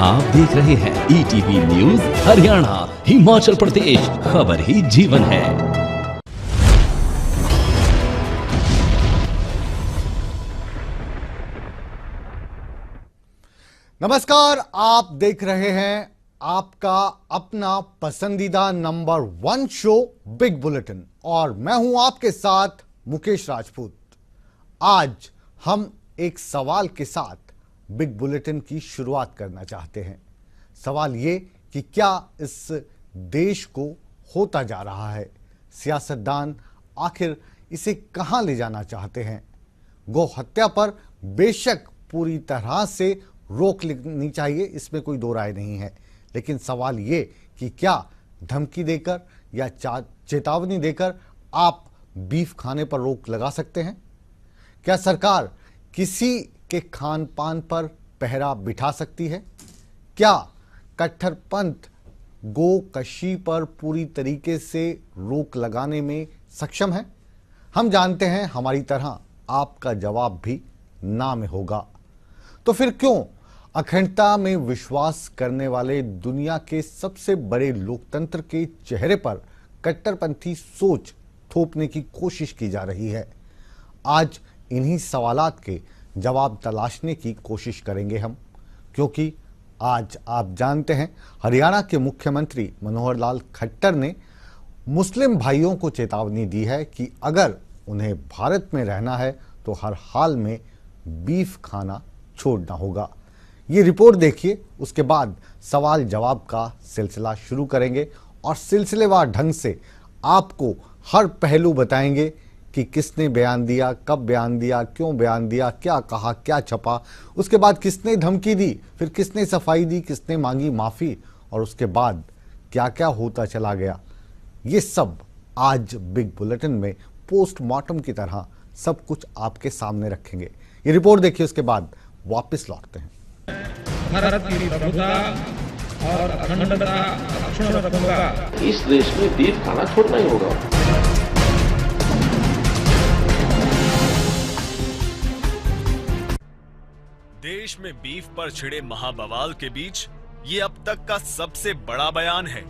आप देख रहे हैं ईटीवी न्यूज हरियाणा हिमाचल प्रदेश, खबर ही जीवन है। नमस्कार, आप देख रहे हैं आपका अपना पसंदीदा नंबर 1 शो बिग बुलेटिन और मैं हूं आपके साथ मुकेश राजपूत। आज हम एक सवाल के साथ बिग बुलेटिन की शुरुआत करना चाहते हैं। सवाल ये कि क्या इस देश को होता जा रहा है, सियासतदान आखिर इसे कहां ले जाना चाहते हैं। गौ हत्या पर बेशक पूरी तरह से रोक लगनी चाहिए, इसमें कोई दो राय नहीं है, लेकिन सवाल ये कि क्या धमकी देकर या चेतावनी देकर आप बीफ खाने पर रोक लगा सकते हैं? क्या सरकार किसी के खान पान पर पहरा बिठा सकती है? क्या कट्टरपंथ गोकशी पर पूरी तरीके से रोक लगाने में सक्षम है? हम जानते हैं हमारी तरह आपका जवाब भी ना में होगा। तो फिर क्यों अखंडता में विश्वास करने वाले दुनिया के सबसे बड़े लोकतंत्र के चेहरे पर कट्टरपंथी सोच थोपने की कोशिश की जा रही है? आज इन्हीं सवालात के जवाब तलाशने की कोशिश करेंगे हम, क्योंकि आज आप जानते हैं हरियाणा के मुख्यमंत्री मनोहर लाल खट्टर ने मुस्लिम भाइयों को चेतावनी दी है कि अगर उन्हें भारत में रहना है तो हर हाल में बीफ खाना छोड़ना होगा। ये रिपोर्ट देखिए, उसके बाद सवाल जवाब का सिलसिला शुरू करेंगे और सिलसिलेवार ढंग से आपको हर पहलू बताएंगे कि किसने बयान दिया, कब बयान दिया, क्यों बयान दिया, क्या कहा, क्या छपा, उसके बाद किसने धमकी दी, फिर किसने सफाई दी, किसने मांगी माफी और उसके बाद क्या क्या होता चला गया। ये सब आज बिग बुलेटिन में पोस्टमार्टम की तरह सब कुछ आपके सामने रखेंगे। ये रिपोर्ट देखिए, उसके बाद वापस लौटते हैं। भारत की प्रभुता और अखंडता अक्षुण्ण रखूंगा। इस देश में बीफ खाना छोड़ना ही होगा। देश में बीफ पर छिड़े महाबवाल के बीच ये अब तक का सबसे बड़ा बयान है।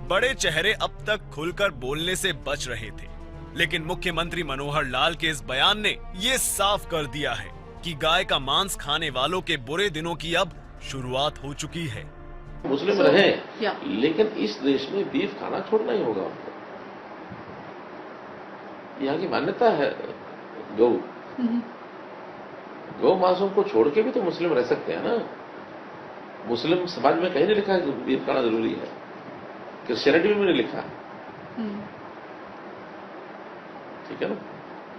बड़े चेहरे अब तक खुलकर बोलने से बच रहे थे, लेकिन मुख्यमंत्री मनोहर लाल के इस बयान ने ये साफ कर दिया है कि गाय का मांस खाने वालों के बुरे दिनों की अब शुरुआत हो चुकी है। मुस्लिम रहे, लेकिन इस देश में बीफ खाना छोड़ना ही होगा। यहाँ की मान्यता है गौ मांसों को छोड़ के भी तो मुस्लिम रह सकते हैं ना। मुस्लिम समाज में कहीं नहीं लिखा है कि बीफ खाना जरूरी है, क्रिश्चियनिटी में भी नहीं लिखा। ठीक है ना,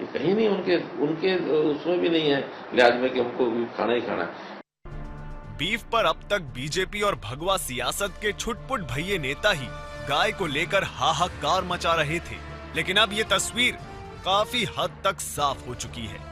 ये कहीं नहीं उनके उसमें भी नहीं है लिहाज में कि हमको बीफ खाना ही खाना है। बीफ पर अब तक बीजेपी और भगवा सियासत के छुटपुट भैये नेता ही गाय को लेकर हाहाकार मचा रहे थे, लेकिन अब ये तस्वीर काफी हद तक साफ हो चुकी है।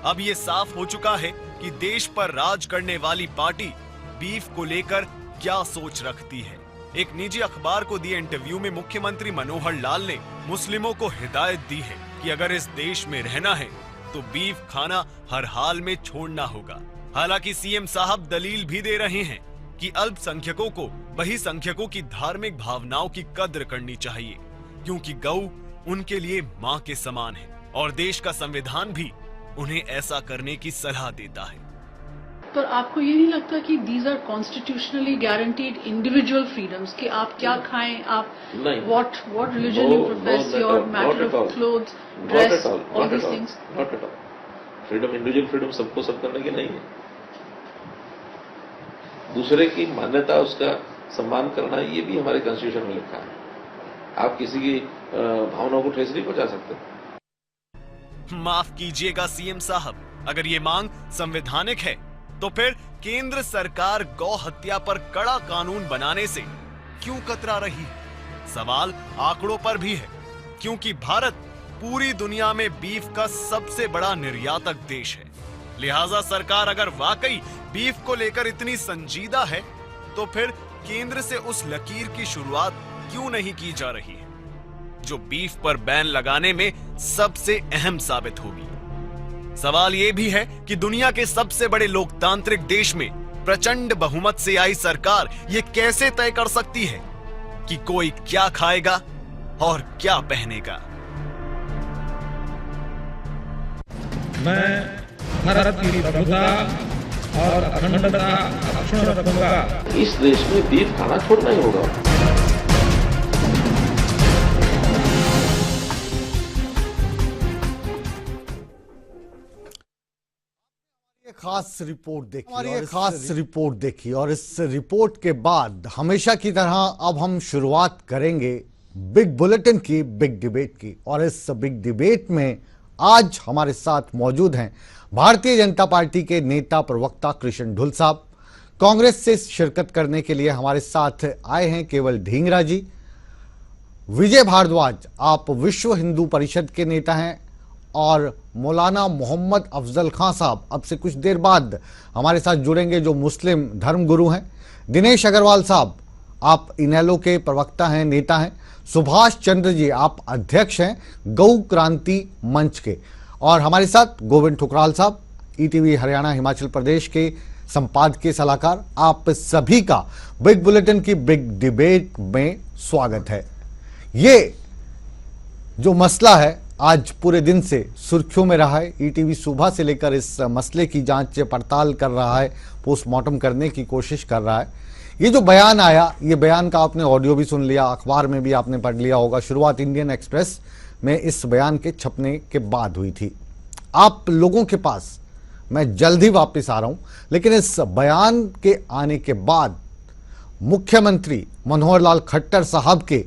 अब ये साफ हो चुका है कि देश पर राज करने वाली पार्टी बीफ को लेकर क्या सोच रखती है। एक निजी अखबार को दिए इंटरव्यू में मुख्यमंत्री मनोहर लाल ने मुस्लिमों को हिदायत दी है कि अगर इस देश में रहना है तो बीफ खाना हर हाल में छोड़ना होगा। हालांकि सीएम साहब दलील भी दे रहे हैं कि अल्पसंख्यकों को बहुसंख्यकों की धार्मिक भावनाओं की कद्र करनी चाहिए, क्योंकि गौ उनके लिए मां के समान है और देश का संविधान भी उन्हें ऐसा करने की सलाह देता है। पर आपको ये नहीं लगता कि these are constitutionally guaranteed individual freedoms कि आप क्या खाएं, आप what religion you profess, your matter of clothes, dress, all these things? Not at all. Freedom, individual freedom सबको सब करने की नहीं है। दूसरे की मान्यता, उसका सम्मान करना, ये भी हमारे कॉन्स्टिट्यूशन में लिखा है। आप किसी की भावनाओं को ठेस नहीं पहुंचा सकते। माफ कीजिएगा सीएम साहब, अगर ये मांग संवैधानिक है तो फिर केंद्र सरकार गौ हत्या पर कड़ा कानून बनाने से क्यों कतरा रही है? सवाल आंकड़ों पर भी है, क्योंकि भारत पूरी दुनिया में बीफ का सबसे बड़ा निर्यातक देश है। लिहाजा सरकार अगर वाकई बीफ को लेकर इतनी संजीदा है तो फिर केंद्र से उस लकीर की शुरुआत क्यों नहीं की जा रही है, जो बीफ पर बैन लगाने में सबसे अहम साबित होगी। सवाल यह भी है कि दुनिया के सबसे बड़े लोकतांत्रिक देश में प्रचंड बहुमत से आई सरकार ये कैसे तय कर सकती है कि कोई क्या खाएगा और क्या पहनेगा? मैं भारत की प्रभुता और अखंडता अक्षुण्ण रखूंगा। इस देश में बीफ खाना छोड़ना ही होगा। हमारी ये खास रिपोर्ट देखी और इस रिपोर्ट के बाद हमेशा की तरह अब हम शुरुआत करेंगे बिग बुलेटिन की, बिग डिबेट की। और इस बिग डिबेट में आज हमारे साथ मौजूद हैं भारतीय जनता पार्टी के नेता प्रवक्ता कृष्ण ढुल साहब। कांग्रेस से शिरकत करने के लिए हमारे साथ आए हैं केवल ढींगरा जी। विजय भारद्वाज, आप विश्व हिंदू परिषद के नेता हैं। और मौलाना मोहम्मद अफजल खां साहब अब से कुछ देर बाद हमारे साथ जुड़ेंगे, जो मुस्लिम धर्मगुरु हैं। दिनेश अग्रवाल साहब, आप इनेलो के प्रवक्ता हैं, नेता हैं। सुभाष चंद्र जी, आप अध्यक्ष हैं गौ क्रांति मंच के। और हमारे साथ गोविंद ठुकराल साहब, ईटीवी हरियाणा हिमाचल प्रदेश के संपादकीय सलाहकार। आप सभी का बिग बुलेटिन की बिग डिबेट में स्वागत है। ये जो मसला है आज पूरे दिन से सुर्खियों में रहा है। ईटीवी सुबह से लेकर इस मसले की जांच पड़ताल कर रहा है, पोस्टमार्टम करने की कोशिश कर रहा है। ये जो बयान आया, ये बयान का आपने ऑडियो भी सुन लिया, अखबार में भी आपने पढ़ लिया होगा। शुरुआत इंडियन एक्सप्रेस में इस बयान के छपने के बाद हुई थी। आप लोगों के पास मैं जल्द ही वापस आ रहा हूं, लेकिन इस बयान के आने के बाद मुख्यमंत्री मनोहर लाल खट्टर साहब के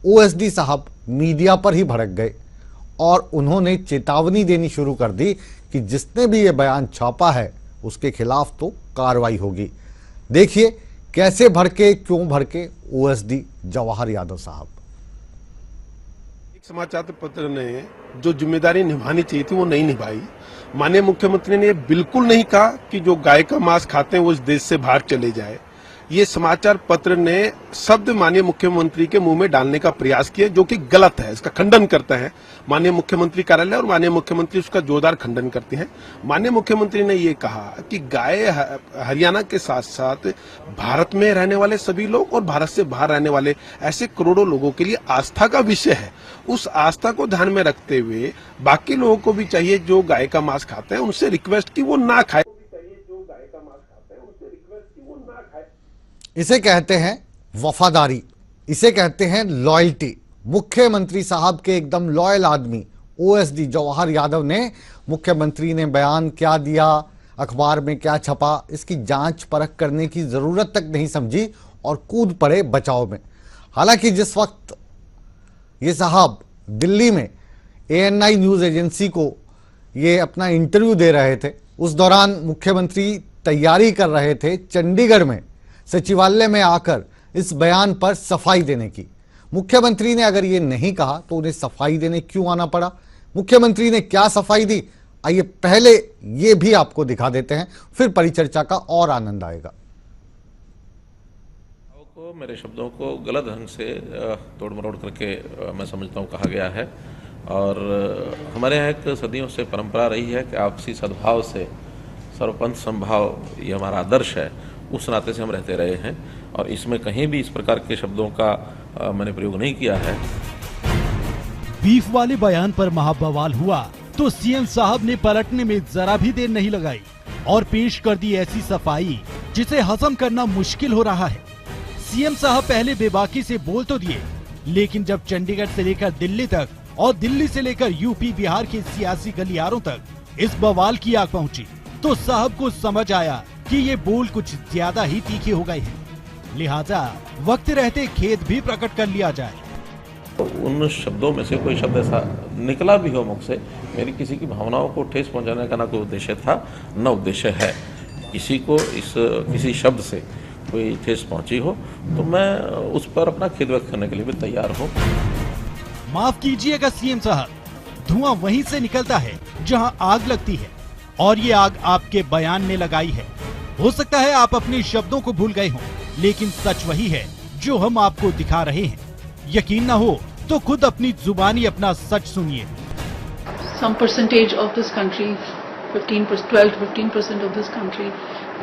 ओएसडी साहब मीडिया पर ही भड़क गए और उन्होंने चेतावनी देनी शुरू कर दी कि जिसने भी ये बयान छापा है उसके खिलाफ तो कार्रवाई होगी। देखिए कैसे भड़के, क्यों भड़के ओएसडी जवाहर यादव साहब। एक समाचार पत्र ने जो जिम्मेदारी निभानी चाहिए थी वो नहीं निभाई। माननीय मुख्यमंत्री ने बिल्कुल नहीं कहा कि जो गाय का मांस खाते हैं वो इस देश से बाहर चले जाए। ये समाचार पत्र ने शब्द माननीय मुख्यमंत्री के मुंह में डालने का प्रयास किया, जो कि गलत है। इसका खंडन करता है माननीय मुख्यमंत्री कार्यालय और माननीय मुख्यमंत्री उसका जोरदार खंडन करते हैं। माननीय मुख्यमंत्री ने ये कहा कि गाय हरियाणा के साथ साथ भारत में रहने वाले सभी लोग और भारत से बाहर रहने वाले ऐसे करोड़ों लोगों के लिए आस्था का विषय है। उस आस्था को ध्यान में रखते हुए बाकी लोगों को भी चाहिए जो गाय का मांस खाते हैं उनसे रिक्वेस्ट की वो ना खाए। इसे कहते हैं वफादारी, इसे कहते हैं लॉयल्टी। मुख्यमंत्री साहब के एकदम लॉयल आदमी ओएसडी जवाहर यादव ने मुख्यमंत्री ने बयान क्या दिया, अखबार में क्या छपा, इसकी जांच परख करने की जरूरत तक नहीं समझी और कूद पड़े बचाव में। हालांकि जिस वक्त ये साहब दिल्ली में ANI न्यूज एजेंसी को ये अपना इंटरव्यू दे रहे थे, उस दौरान मुख्यमंत्री तैयारी कर रहे थे चंडीगढ़ में सचिवालय में आकर इस बयान पर सफाई देने की। मुख्यमंत्री ने अगर ये नहीं कहा तो उन्हें सफाई देने क्यों आना पड़ा? मुख्यमंत्री ने क्या सफाई दी, आइए पहले ये भी आपको दिखा देते हैं, फिर परिचर्चा का और आनंद आएगा। मेरे शब्दों को गलत ढंग से तोड़ मरोड़ करके मैं समझता हूँ कहा गया है। और हमारे यहाँ एक सदियों से परंपरा रही है कि आपसी सद्भाव से सर्वपंथ संभाव, ये हमारा आदर्श है। उस नाते से हम रहते रहे हैं और इसमें कहीं भी इस प्रकार के शब्दों का मैंने प्रयोग नहीं किया है। बीफ वाले बयान पर महाबवाल हुआ तो सीएम साहब ने पलटने में जरा भी देर नहीं लगाई और पेश कर दी ऐसी सफाई जिसे हजम करना मुश्किल हो रहा है। सीएम साहब पहले बेबाकी से बोल तो दिए, लेकिन जब चंडीगढ़ से लेकर दिल्ली तक और दिल्ली से लेकर यूपी बिहार के सियासी गलियारों तक इस बवाल की आग पहुंची तो साहब को समझ आया कि ये बोल कुछ ज्यादा ही तीखे हो गए हैं, लिहाजा वक्त रहते खेद भी प्रकट कर लिया जाए। तो उन शब्दों में से कोई शब्द ऐसा निकला भी हो मुख से, मेरी किसी की भावनाओं को ठेस पहुंचाने का ना कोई उद्देश्य था न उद्देश्य है। किसी को किसी शब्द से कोई ठेस पहुंची हो तो मैं उस पर अपना खेद व्यक्त करने के लिए भी तैयार हूँ। माफ कीजिएगा सीएम साहब, धुआं वहीं से निकलता है जहां आग लगती है और ये आग आपके बयान ने लगाई है। हो सकता है आप अपने शब्दों को भूल गए हों, लेकिन सच वही है जो हम आपको दिखा रहे हैं। यकीन ना हो तो खुद अपनी जुबानी अपना सच सुनिए। Some percentage of this country, 12 to 15% of this country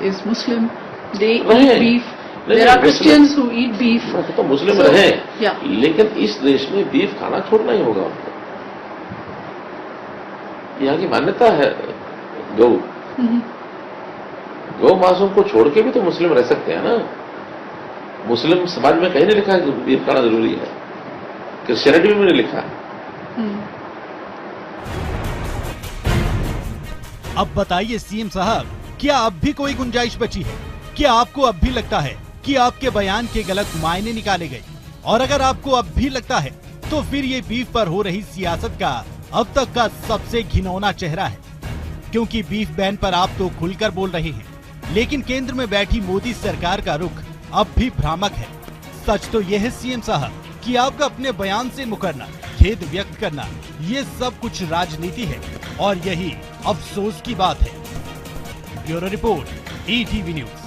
is Muslim. They रहे। eat beef. नहीं, There are नहीं, Christians who eat beef. तो मुस्लिम So, रहे, yeah. लेकिन इस देश में बीफ खाना छोड़ना ही होगा उनको। यहाँ की मान्यता है गौ गौ मांसों को छोड़ के भी तो मुस्लिम रह सकते हैं ना। मुस्लिम समाज में कहीं नहीं लिखा है कि बीफ खाना जरूरी है, क्रिश्चियनिटी में नहीं लिखा। अब बताइए सीएम साहब, क्या अब भी कोई गुंजाइश बची है? क्या आपको अब भी लगता है कि आपके बयान के गलत मायने निकाले गए? और अगर आपको अब भी लगता है तो फिर ये बीफ पर हो रही सियासत का अब तक का सबसे घिनौना चेहरा है, क्योंकि बीफ बैन पर आप तो खुलकर बोल रहे हैं, लेकिन केंद्र में बैठी मोदी सरकार का रुख अब भी भ्रामक है। सच तो यह है सीएम साहब कि आपका अपने बयान से मुकरना, खेद व्यक्त करना, ये सब कुछ राजनीति है और यही अफसोस की बात है। Bureau report, ETV news.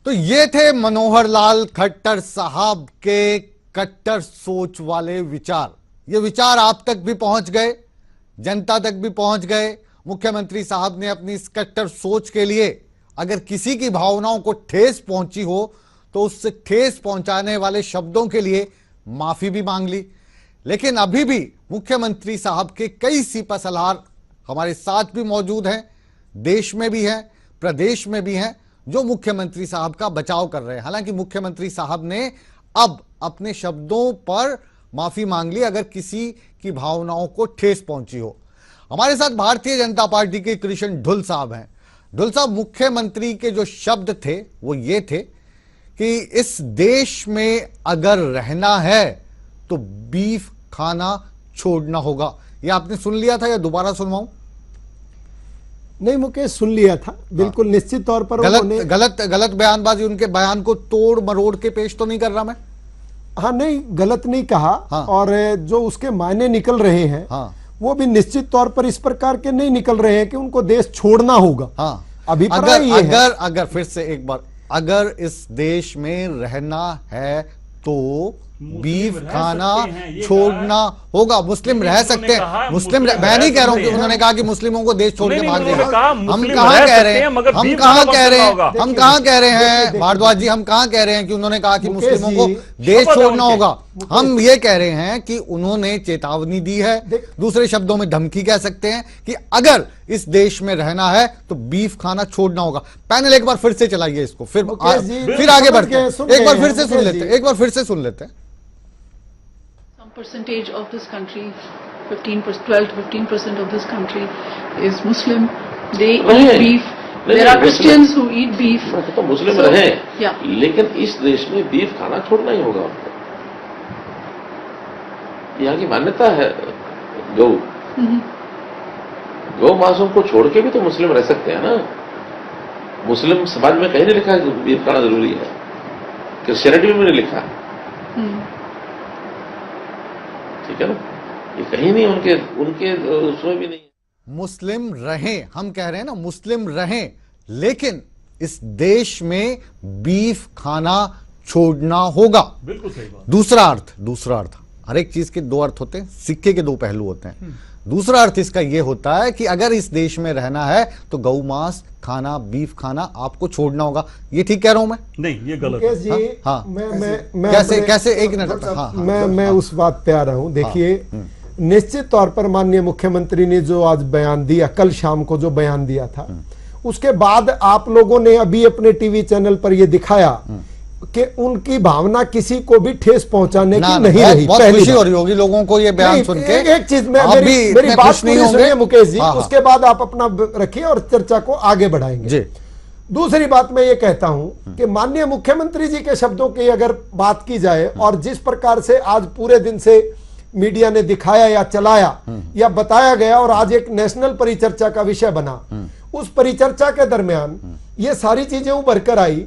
तो ये थे मनोहर लाल खट्टर साहब के कट्टर सोच वाले विचार। ये विचार आप तक भी पहुंच गए, जनता तक भी पहुंच गए। मुख्यमंत्री साहब ने अपनी इस कट्टर सोच के लिए अगर किसी की भावनाओं को ठेस पहुंची हो तो उससे ठेस पहुंचाने वाले शब्दों के लिए माफी भी मांग ली। लेकिन अभी भी मुख्यमंत्री साहब के कई सिपहसालार हमारे साथ भी मौजूद हैं, देश में भी हैं, प्रदेश में भी हैं, जो मुख्यमंत्री साहब का बचाव कर रहे हैं। हालांकि मुख्यमंत्री साहब ने अब अपने शब्दों पर माफी मांग ली अगर किसी की भावनाओं को ठेस पहुंची हो। हमारे साथ भारतीय जनता पार्टी के कृष्ण ढुल साहब हैं। ढुल साहब, मुख्यमंत्री के जो शब्द थे वो ये थे कि इस देश में अगर रहना है तो बीफ खाना छोड़ना होगा। ये आपने सुन लिया था या दोबारा सुनवाऊं? नहीं मुकेश, सुन लिया था बिल्कुल। निश्चित तौर पर गलत बयानबाजी, उनके बयान को तोड़ मरोड़ के पेश तो नहीं कर रहा मैं। हाँ नहीं, गलत नहीं कहा। हाँ। और जो उसके मायने निकल रहे हैं, हाँ। वो भी निश्चित तौर पर इस प्रकार के नहीं निकल रहे हैं कि उनको देश छोड़ना होगा। हाँ। अगर फिर से एक बार, अगर इस देश में रहना है तो बीफ खाना छोड़ना होगा। मुस्लिम रह सकते हैं, मुस्लिम मैं नहीं कह रहा हूं कि उन्होंने कहा कि मुस्लिमों को देश छोड़ के भाग देगा। हम कहां कह रहे हैं, हम कहां कह रहे हैं भारद्वाज जी, हम कहां कह रहे हैं कि उन्होंने कहा कि मुस्लिमों को देश छोड़ना होगा। हम ये कह रहे हैं कि उन्होंने चेतावनी दी है, दूसरे शब्दों में धमकी कह सकते हैं कि अगर इस देश में रहना है तो बीफ खाना छोड़ना होगा। पैनल एक बार फिर से चलाइए इसको, फिर आगे बढ़ते हैं। एक बार फिर से सुन लेते हैं। Percentage of this country, 12 to 15% of this country is Muslim. They eat beef. There are Christians who eat beef. तो मुस्लिम रहे, लेकिन इस देश में बीफ खाना छोड़ना ही होगा उनको। यहाँ की मान्यता है गौ मांसों को छोड़ के भी तो मुस्लिम रह सकते हैं ना। मुस्लिम समाज में कहीं नहीं लिखा है कि बीफ खाना जरूरी है, क्रिश्चियनिटी में नहीं लिखा। ठीक है ना, ये कहीं नहीं, उनके उसमें भी नहीं। मुस्लिम रहें, हम कह रहे हैं ना, मुस्लिम रहें, लेकिन इस देश में बीफ खाना छोड़ना होगा। बिल्कुल सही बात। दूसरा अर्थ, हर एक चीज के दो अर्थ होते हैं, सिक्के के दो पहलू होते हैं। दूसरा अर्थ इसका यह होता है कि अगर इस देश में रहना है तो गौ मांस खाना, बीफ खाना आपको छोड़ना होगा। ये ठीक कह रहा हूं मैं? नहीं, ये गलत है। जी, हाँ, मैं कैसे एक मिनट, मैं उस बात पे आ रहा हूं। देखिए, निश्चित तौर पर माननीय मुख्यमंत्री ने जो आज बयान दिया, कल शाम को जो बयान दिया था, उसके बाद आप लोगों ने अभी अपने टीवी चैनल पर यह दिखाया कि उनकी भावना किसी को भी ठेस पहुंचाने की नहीं रही। बहुत खुशी हो रही होगी लोगों को ये बयान सुन के। एक चीज में मेरी बात नहीं सुनिए मुकेश जी, उसके बाद आप अपना रखिए और चर्चा को आगे बढ़ाएंगे। दूसरी बात मैं ये कहता हूं कि माननीय मुख्यमंत्री जी के शब्दों की अगर बात की जाए और जिस प्रकार से आज पूरे दिन से मीडिया ने दिखाया या चलाया या बताया गया और आज एक नेशनल परिचर्चा का विषय बना, उस परिचर्चा के दरमियान ये सारी चीजें उभर कर आई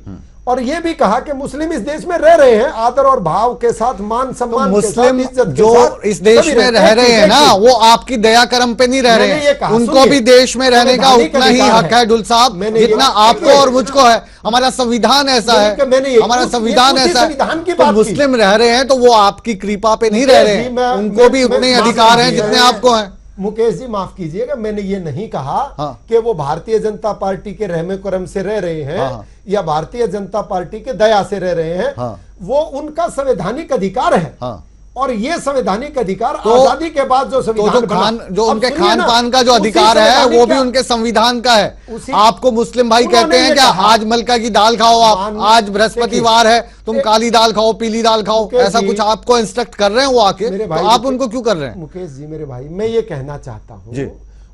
और ये भी कहा कि मुस्लिम इस देश में रह रहे हैं आदर और भाव के साथ, मान सम्मान तो मुस्लिम के साथ, जो इस देश में रह रहे हैं ना, वो आपकी दया कर्म पे नहीं रह रहे हैं। उनको भी देश में रहने का उतना ही हक है ढुल साहब, जितना आपको और मुझको है। हमारा संविधान ऐसा है, हमारा संविधान ऐसा है। तो मुस्लिम रह रहे हैं तो वो आपकी कृपा पे नहीं रह रहे हैं, उनको भी उतने अधिकार हैं जितने आपको हैं। मुकेश जी माफ कीजिएगा, मैंने ये नहीं कहा कि वो भारतीय जनता पार्टी के रहमे करम से रह रहे हैं या भारतीय जनता पार्टी के दया से रह रहे हैं। वो उनका संवैधानिक अधिकार है और ये संवैधानिक अधिकार आजादी के बाद जो संविधान जो उनके खान पान का जो अधिकार है वो भी उनके संविधान का है। आपको मुस्लिम भाई कहते हैं क्या आज मलका की दाल खाओ, आप आज बृहस्पतिवार है तुम काली दाल खाओ, पीली दाल खाओ, ऐसा कुछ आपको इंस्ट्रक्ट कर रहे हैं वो आके, तो आप उनको क्यों कर रहे हैं? मुकेश जी मेरे भाई, मैं ये कहना चाहता हूँ,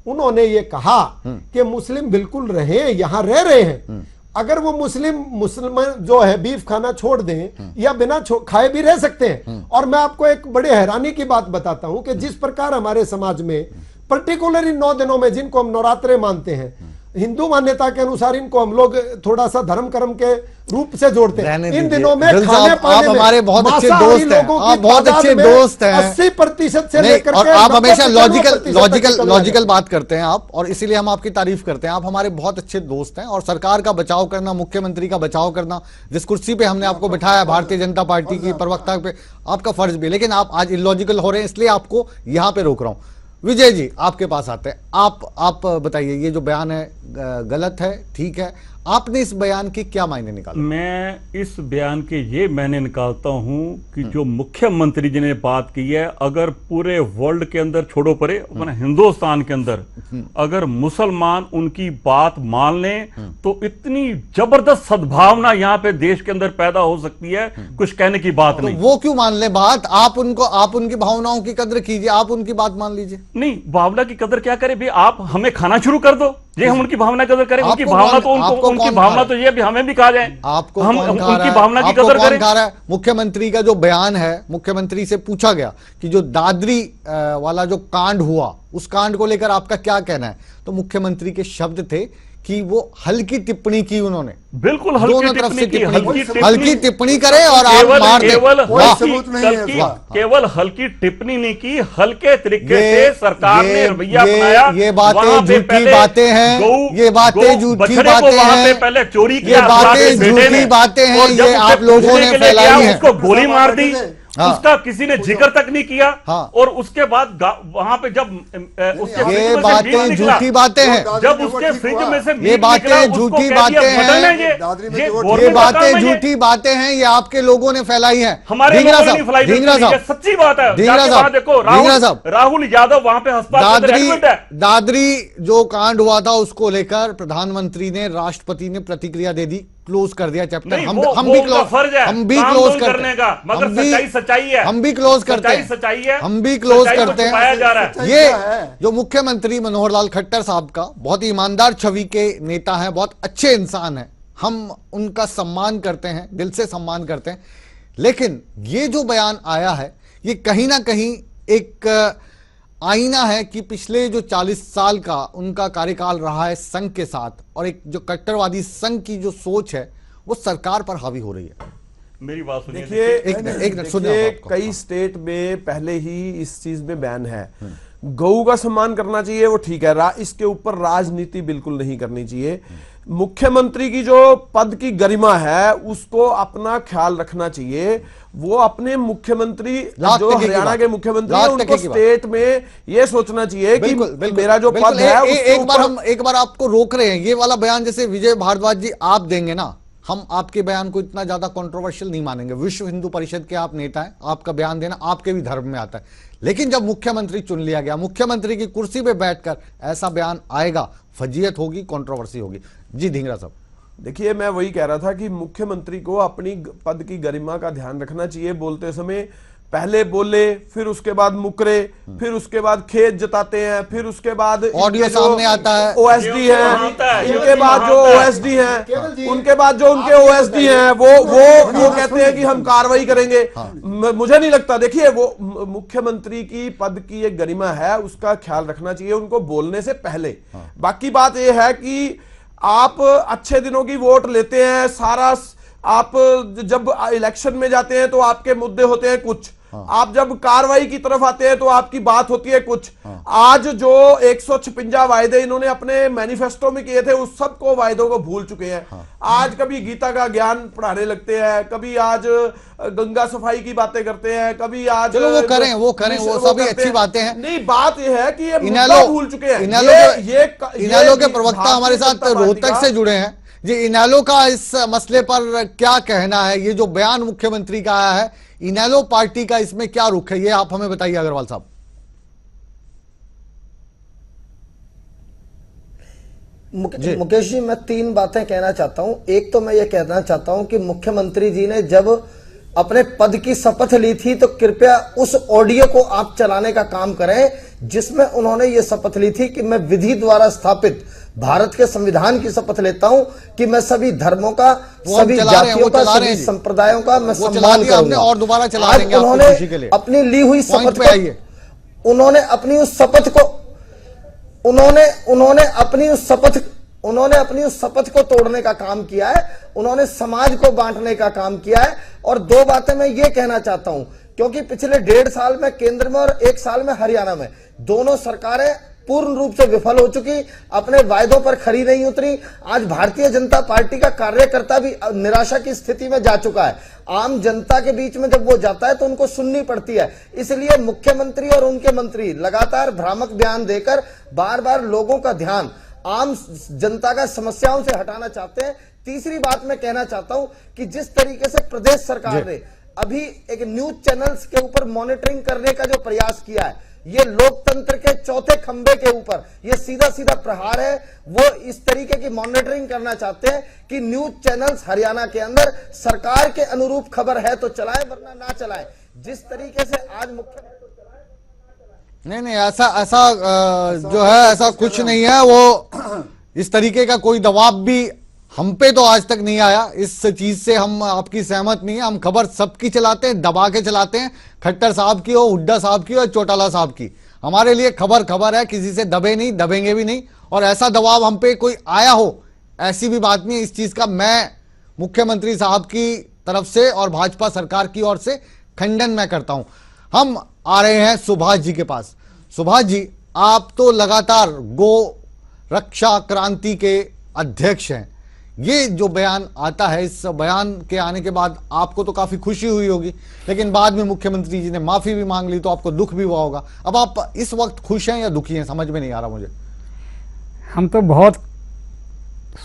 उन्होंने ये कहा कि मुस्लिम बिल्कुल रहे, यहाँ रह रहे हैं। अगर वो मुसलमान जो है बीफ खाना छोड़ दें या बिना खाए भी रह सकते हैं। और मैं आपको एक बड़े हैरानी की बात बताता हूं कि जिस प्रकार हमारे समाज में पर्टिकुलर इन 9 दिनों में जिनको हम नवरात्रे मानते हैं, हिंदू मान्यता के अनुसार इनको हम लोग थोड़ा सा धर्म कर्म के रूप से जोड़ते हैं। इन दिनों में खाने पाने में हमारे बहुत अच्छे दोस्त हैं, आप बहुत अच्छे दोस्त हैं, 80% से लेकर और आप हमेशा लॉजिकल बात करते हैं आप, और इसीलिए हम आपकी तारीफ करते हैं। आप हमारे बहुत अच्छे दोस्त हैं और सरकार का बचाव करना, मुख्यमंत्री का बचाव करना, जिस कुर्सी पे हमने आपको बिठाया भारतीय जनता पार्टी की प्रवक्ता पे, आपका फर्ज भी, लेकिन आप आज इलॉजिकल हो रहे हैं, इसलिए आपको यहां पे रोक रहा हूं। विजय जी आपके पास आते हैं, आप बताइए, ये जो बयान है गलत है, ठीक है, आपने इस बयान की क्या मायने निकाला? मैं इस बयान के ये मैंने निकालता हूं कि जो मुख्यमंत्री जी ने बात की है, अगर पूरे वर्ल्ड के अंदर छोड़ो परे, अपने हिंदुस्तान के अंदर अगर मुसलमान उनकी बात मान लें तो इतनी जबरदस्त सद्भावना यहाँ पे देश के अंदर पैदा हो सकती है, कुछ कहने की बात तो नहीं। वो क्यों मान ले बात? आप उनकी भावनाओं की कदर कीजिए, आप उनकी बात मान लीजिए। नहीं, भावना की कदर क्या करे भाई, आप हमें खाना शुरू कर दो, ये हम उनकी भावना की कदर करें। उनकी भावना तो उनकी भावना तो ये भी हमें भी कहा जाए, आपको हम उनकी भावना की कदर करें। मुख्यमंत्री का जो बयान है, मुख्यमंत्री से पूछा गया कि जो दादरी वाला जो कांड हुआ, उस कांड को लेकर आपका क्या कहना है, तो मुख्यमंत्री के शब्द थे कि वो हल्की टिप्पणी की, उन्होंने बिल्कुल दोनों तरफ से हल्की टिप्पणी करे और आप मार दे। केवल हल्की टिप्पणी नहीं की, हल्के तरीके से सरकार ने रवैया अपनाया। ये बातें झूठी बातें हैं, ये बातें झूठी बातें हैं, पहले चोरी किया, ये बातें झूठी बातें हैं, ये आप लोगों ने फैलाई हैं। उसको गोली मार दी, उसका किसी ने जिक्र तक नहीं किया। और उसके बाद वहां पे जब ये बातें झूठी बातें हैं, जब उसके फ्रिज में से ये बातें झूठी बातें हैं, ये बातें झूठी बातें हैं, ये आपके लोगों ने फैलाई हैं। ढींगरा साहब सच्ची बात है। देखो राहुल यादव वहां पे अस्पताल दादरी जो कांड हुआ था उसको लेकर प्रधानमंत्री ने, राष्ट्रपति ने प्रतिक्रिया दे दी, क्लोज कर दिया चैप्टर। हम भी क्लोज करने का, मगर सच्चाई है, हम भी क्लोज करते हैं, सच्चाई है, हम भी क्लोज करते हैं। जा रहा है ये जो मुख्यमंत्री मनोहर लाल खट्टर साहब का बहुत ईमानदार छवि के नेता हैं, बहुत अच्छे इंसान हैं, हम उनका सम्मान करते हैं, दिल से सम्मान करते हैं। लेकिन ये जो बयान आया है, ये कहीं ना कहीं एक आईना है कि पिछले जो 40 साल का उनका कार्यकाल रहा है संघ के साथ, और एक जो कट्टरवादी संघ की जो सोच है वो सरकार पर हावी हो रही है। मेरी बात सुनिए, देखिए कई स्टेट में पहले ही इस चीज में बैन है। गऊ का सम्मान करना चाहिए, वो ठीक है, इसके ऊपर राजनीति बिल्कुल नहीं करनी चाहिए। मुख्यमंत्री की जो पद की गरिमा है उसको अपना ख्याल रखना चाहिए। वो अपने मुख्यमंत्री जो हरियाणा के मुख्यमंत्री हैं, उनको स्टेट में ये सोचना चाहिए कि मेरा जो पद है। एक बार आपको रोक रहे हैं, ये वाला बयान जैसे विजय भारद्वाज जी आप देंगे ना, हम आपके बयान को इतना ज्यादा कंट्रोवर्शियल नहीं मानेंगे। विश्व हिंदू परिषद के आप नेता हैं, आपका बयान देना आपके भी धर्म में आता है, लेकिन जब मुख्यमंत्री चुन लिया गया, मुख्यमंत्री की कुर्सी पे बैठकर ऐसा बयान आएगा, फजीयत होगी, कंट्रोवर्सी होगी। जी ढींगरा साहब, देखिए मैं वही कह रहा था कि मुख्यमंत्री को अपनी पद की गरिमा का ध्यान रखना चाहिए। बोलते समय पहले बोले, फिर उसके बाद मुकरे, फिर उसके बाद खेत जताते हैं, फिर उसके बाद ऑडियो सामने आता है, ओएसडी हैं, इनके बाद जो ओएसडी हैं, उनके बाद जो उनके ओएसडी हैं वो कहते हैं कि हम कार्रवाई करेंगे। मुझे नहीं लगता, देखिए वो मुख्यमंत्री की पद की एक गरिमा है, उसका ख्याल रखना चाहिए उनको बोलने से पहले। बाकी बात यह है कि आप अच्छे दिनों की वोट लेते हैं, सारा आप जब इलेक्शन में जाते हैं तो आपके मुद्दे होते हैं कुछ, आप जब कार्रवाई की तरफ आते हैं तो आपकी बात होती है कुछ। आज जो 156 वायदे इन्होंने अपने मैनिफेस्टो में किए थे, उस सबको वायदों को भूल चुके हैं। आज कभी गीता का ज्ञान पढ़ाने लगते हैं, कभी आज गंगा सफाई की बातें करते हैं, कभी आज चलो वो करें वो सभी अच्छी बातें हैं। नहीं, बात यह है कि ये मुद्दा भूल चुके हैं। इनेलो के प्रवक्ता हमारे साथ रोहतक से जुड़े हैं जी। इनेलो का इस मसले पर क्या कहना है? ये जो बयान मुख्यमंत्री का आया है, इनेलो पार्टी का इसमें क्या रुख है, ये आप हमें बताइए अग्रवाल साहब। मुकेश जी, मैं 3 बातें कहना चाहता हूं। एक तो मैं ये कहना चाहता हूं कि मुख्यमंत्री जी ने जब अपने पद की शपथ ली थी तो कृपया उस ऑडियो को आप चलाने का काम करें जिसमें उन्होंने ये शपथ ली थी कि मैं विधि द्वारा स्थापित भारत के संविधान की शपथ लेता हूं कि मैं सभी धर्मों का, सभी जातियों का, सभी संप्रदायों का मैं सम्मान करूंगा। और दोबारा चला देंगे उन्होंने अपनी ली हुई शपथ को, उन्होंने अपनी उस शपथ को, उन्होंने अपनी उस शपथ को तोड़ने का काम किया है। उन्होंने समाज को बांटने का काम किया है। और 2 बातें मैं ये कहना चाहता हूं, क्योंकि पिछले 1.5 साल में केंद्र में और 1 साल में हरियाणा में दोनों सरकारें पूर्ण रूप से विफल हो चुकी, अपने वायदों पर खरी नहीं उतरी। आज भारतीय जनता पार्टी का कार्यकर्ता भी निराशा की स्थिति में जा चुका है। आम जनता के बीच में जब वो जाता है तो उनको सुननी पड़ती है। इसलिए मुख्यमंत्री और उनके मंत्री लगातार भ्रामक बयान देकर बार बार लोगों का ध्यान आम जनता का समस्याओं से हटाना चाहते हैं। तीसरी बात मैं कहना चाहता हूं कि जिस तरीके से प्रदेश सरकार ने अभी एक न्यूज चैनल्स के ऊपर मॉनिटरिंग करने का जो प्रयास किया है, ये लोकतंत्र के चौथे खंबे के ऊपर ये सीधा सीधा प्रहार है। वो इस तरीके की मॉनिटरिंग करना चाहते हैं कि न्यूज चैनल्स हरियाणा के अंदर सरकार के अनुरूप खबर है तो चलाएं, वरना ना चलाएं। जिस तरीके से आज मुख्यमंत्री नहीं ऐसा जो है ऐसा कुछ नहीं है। वो इस तरीके का कोई दबाव भी हम पे तो आज तक नहीं आया। इस चीज से हम आपकी सहमत नहीं है। हम खबर सबकी चलाते हैं, दबा के चलाते हैं, खट्टर साहब की हो, हुड्डा साहब की हो, चौटाला साहब की। हमारे लिए खबर खबर है, किसी से दबे नहीं, दबेंगे भी नहीं। और ऐसा दबाव हम पे कोई आया हो ऐसी भी बात नहीं है। इस चीज का मैं मुख्यमंत्री साहब की तरफ से और भाजपा सरकार की ओर से खंडन मैं करता हूं। हम आ रहे हैं सुभाष जी के पास। सुभाष जी, आप तो लगातार गो रक्षा क्रांति के अध्यक्ष हैं। ये जो बयान आता है, इस बयान के आने के बाद आपको तो काफी खुशी हुई होगी, लेकिन बाद में मुख्यमंत्री जी ने माफी भी मांग ली तो आपको दुख भी हुआ होगा। अब आप इस वक्त खुश हैं या दुखी हैं, समझ में नहीं आ रहा मुझे। हम तो बहुत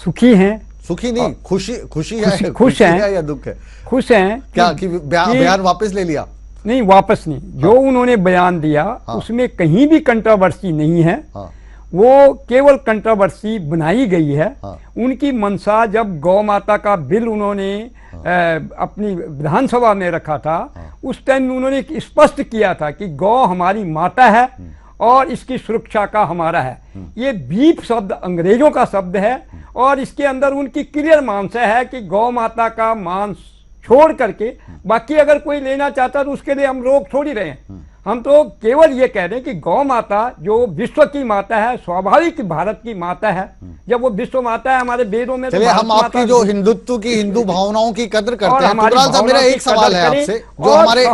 सुखी हैं। सुखी नहीं, खुशी है। खुश हैं या दुख है? खुश हैं। क्या कि बयान वापस ले लिया? नहीं, वापस नहीं। जो उन्होंने बयान दिया उसमें कहीं भी कंट्रोवर्सी नहीं है। वो केवल कंट्रोवर्सी बनाई गई है। उनकी मंशा, जब गौ माता का बिल उन्होंने अपनी विधानसभा में रखा था, उस टाइम उन्होंने स्पष्ट किया था कि गौ हमारी माता है और इसकी सुरक्षा का हमारा है। ये बीफ शब्द अंग्रेजों का शब्द है और इसके अंदर उनकी क्लियर मांशा है कि गौ माता का मांस छोड़ करके बाकी अगर कोई लेना चाहता तो उसके लिए हम रोक थोड़ी रहे हैं। हम तो केवल ये कह रहे हैं कि गौ माता जो विश्व की माता है, स्वाभाविक भारत की माता है। जब वो विश्व माता है हमारे वेदों में, चलिए हम आपकी जो हिंदुत्व की, हिंदू भावनाओं की कदर करते हैं। टुकराल साहब, मेरा एक सवाल है आपसे। जो हमारे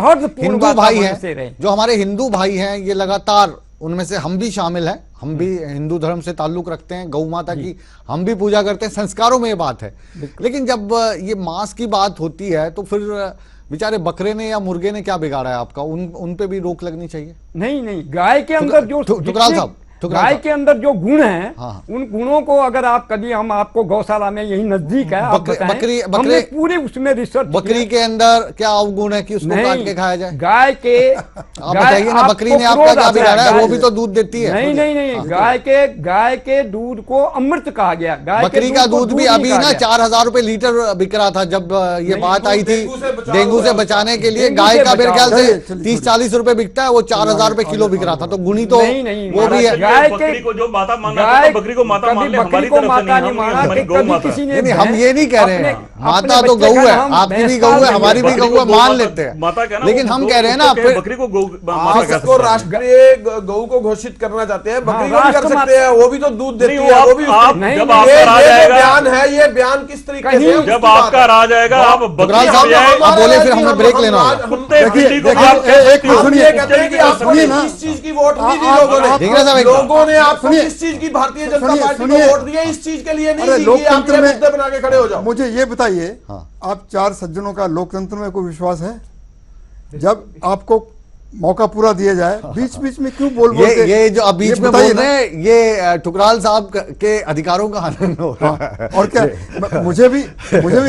हिंदू भाई हैं, जो हमारे हिंदू भाई हैं, ये लगातार, उनमें से हम भी शामिल हैं, हम भी हिंदू धर्म से ताल्लुक रखते हैं, गौ माता की हम भी पूजा करते हैं, संस्कारों में ये बात है। लेकिन जब ये मांस की बात होती है तो फिर बेचारे बकरे ने या मुर्गे ने क्या बिगाड़ा है आपका? उन पे भी रोक लगनी चाहिए। नहीं, गाय के अंदर जो टुकराल साहब, गाय के अंदर जो गुण हैं, उन गुणों को अगर आप कभी, हम आपको गौशाला में यही नजदीक है, हमने पूरे उसमें रिसर्च। बकरी के अंदर क्या अवगुण है कि उसको काट के खाया जाए? गाय के आप बताइए ना, बकरी ने आपका क्या बिगाड़ा है? वो भी तो दूध देती है। नहीं, गाय के दूध को अमृत कहा गया। बकरी का दूध भी अभी ना 4000 रुपए लीटर बिक रहा था जब ये बात आई थी डेंगू से बचाने के लिए। गाय का मेरे ख्याल से 30-40 रुपए बिकता है, वो 4000 रुपए किलो बिक रहा था। तो गुणी तो वो भी है। गाय बकरी को जो माता माना गाय तो बकरी को माता मान ले, हमारी को तरफ से माता नहीं, नहीं माना, हमारी गौ माता। किसी ने नहीं, हम ये नहीं कह रहे हैं, माता तो बच्चे गऊ का है, नाम आपकी भी भैंस गऊ है, का हमारी भी नहीं गऊ है, मान लेते हैं, माता क्या ना, लेकिन हम कह रहे हैं ना, बकरी को माता कह इसको राष्ट्रीय गऊ को घोषित करना चाहते हैं, बकरी को भी कर सकते हैं, वो भी तो दूध देती है, वो भी जब आपका राज आएगा, बयान है, ये बयान किस तरीके से, जब आपका राज आएगा आप बकरी आप बोले, फिर हमें ब्रेक लेना होगा। सुनिए, कहते हैं कि आपको किस चीज की वोट नहीं दी लोगों ने आपको किस चीज की भारतीय जनता पार्टी को वोट दिया, इस चीज के लिए नहीं दी कि आप ये मुद्दे बना के खड़े हो जाओ। मुझे ये बताइए, आप चार सज्जनों का लोकतंत्र में कोई विश्वास है? जब आपको मौका पूरा दिया जाए, बीच बीच में क्यों बोल ये जो अब बीच में बोल रहे हैं, ये ठुकराल साहब के अधिकारों का हनन हो रहा है। और क्या, मुझे भी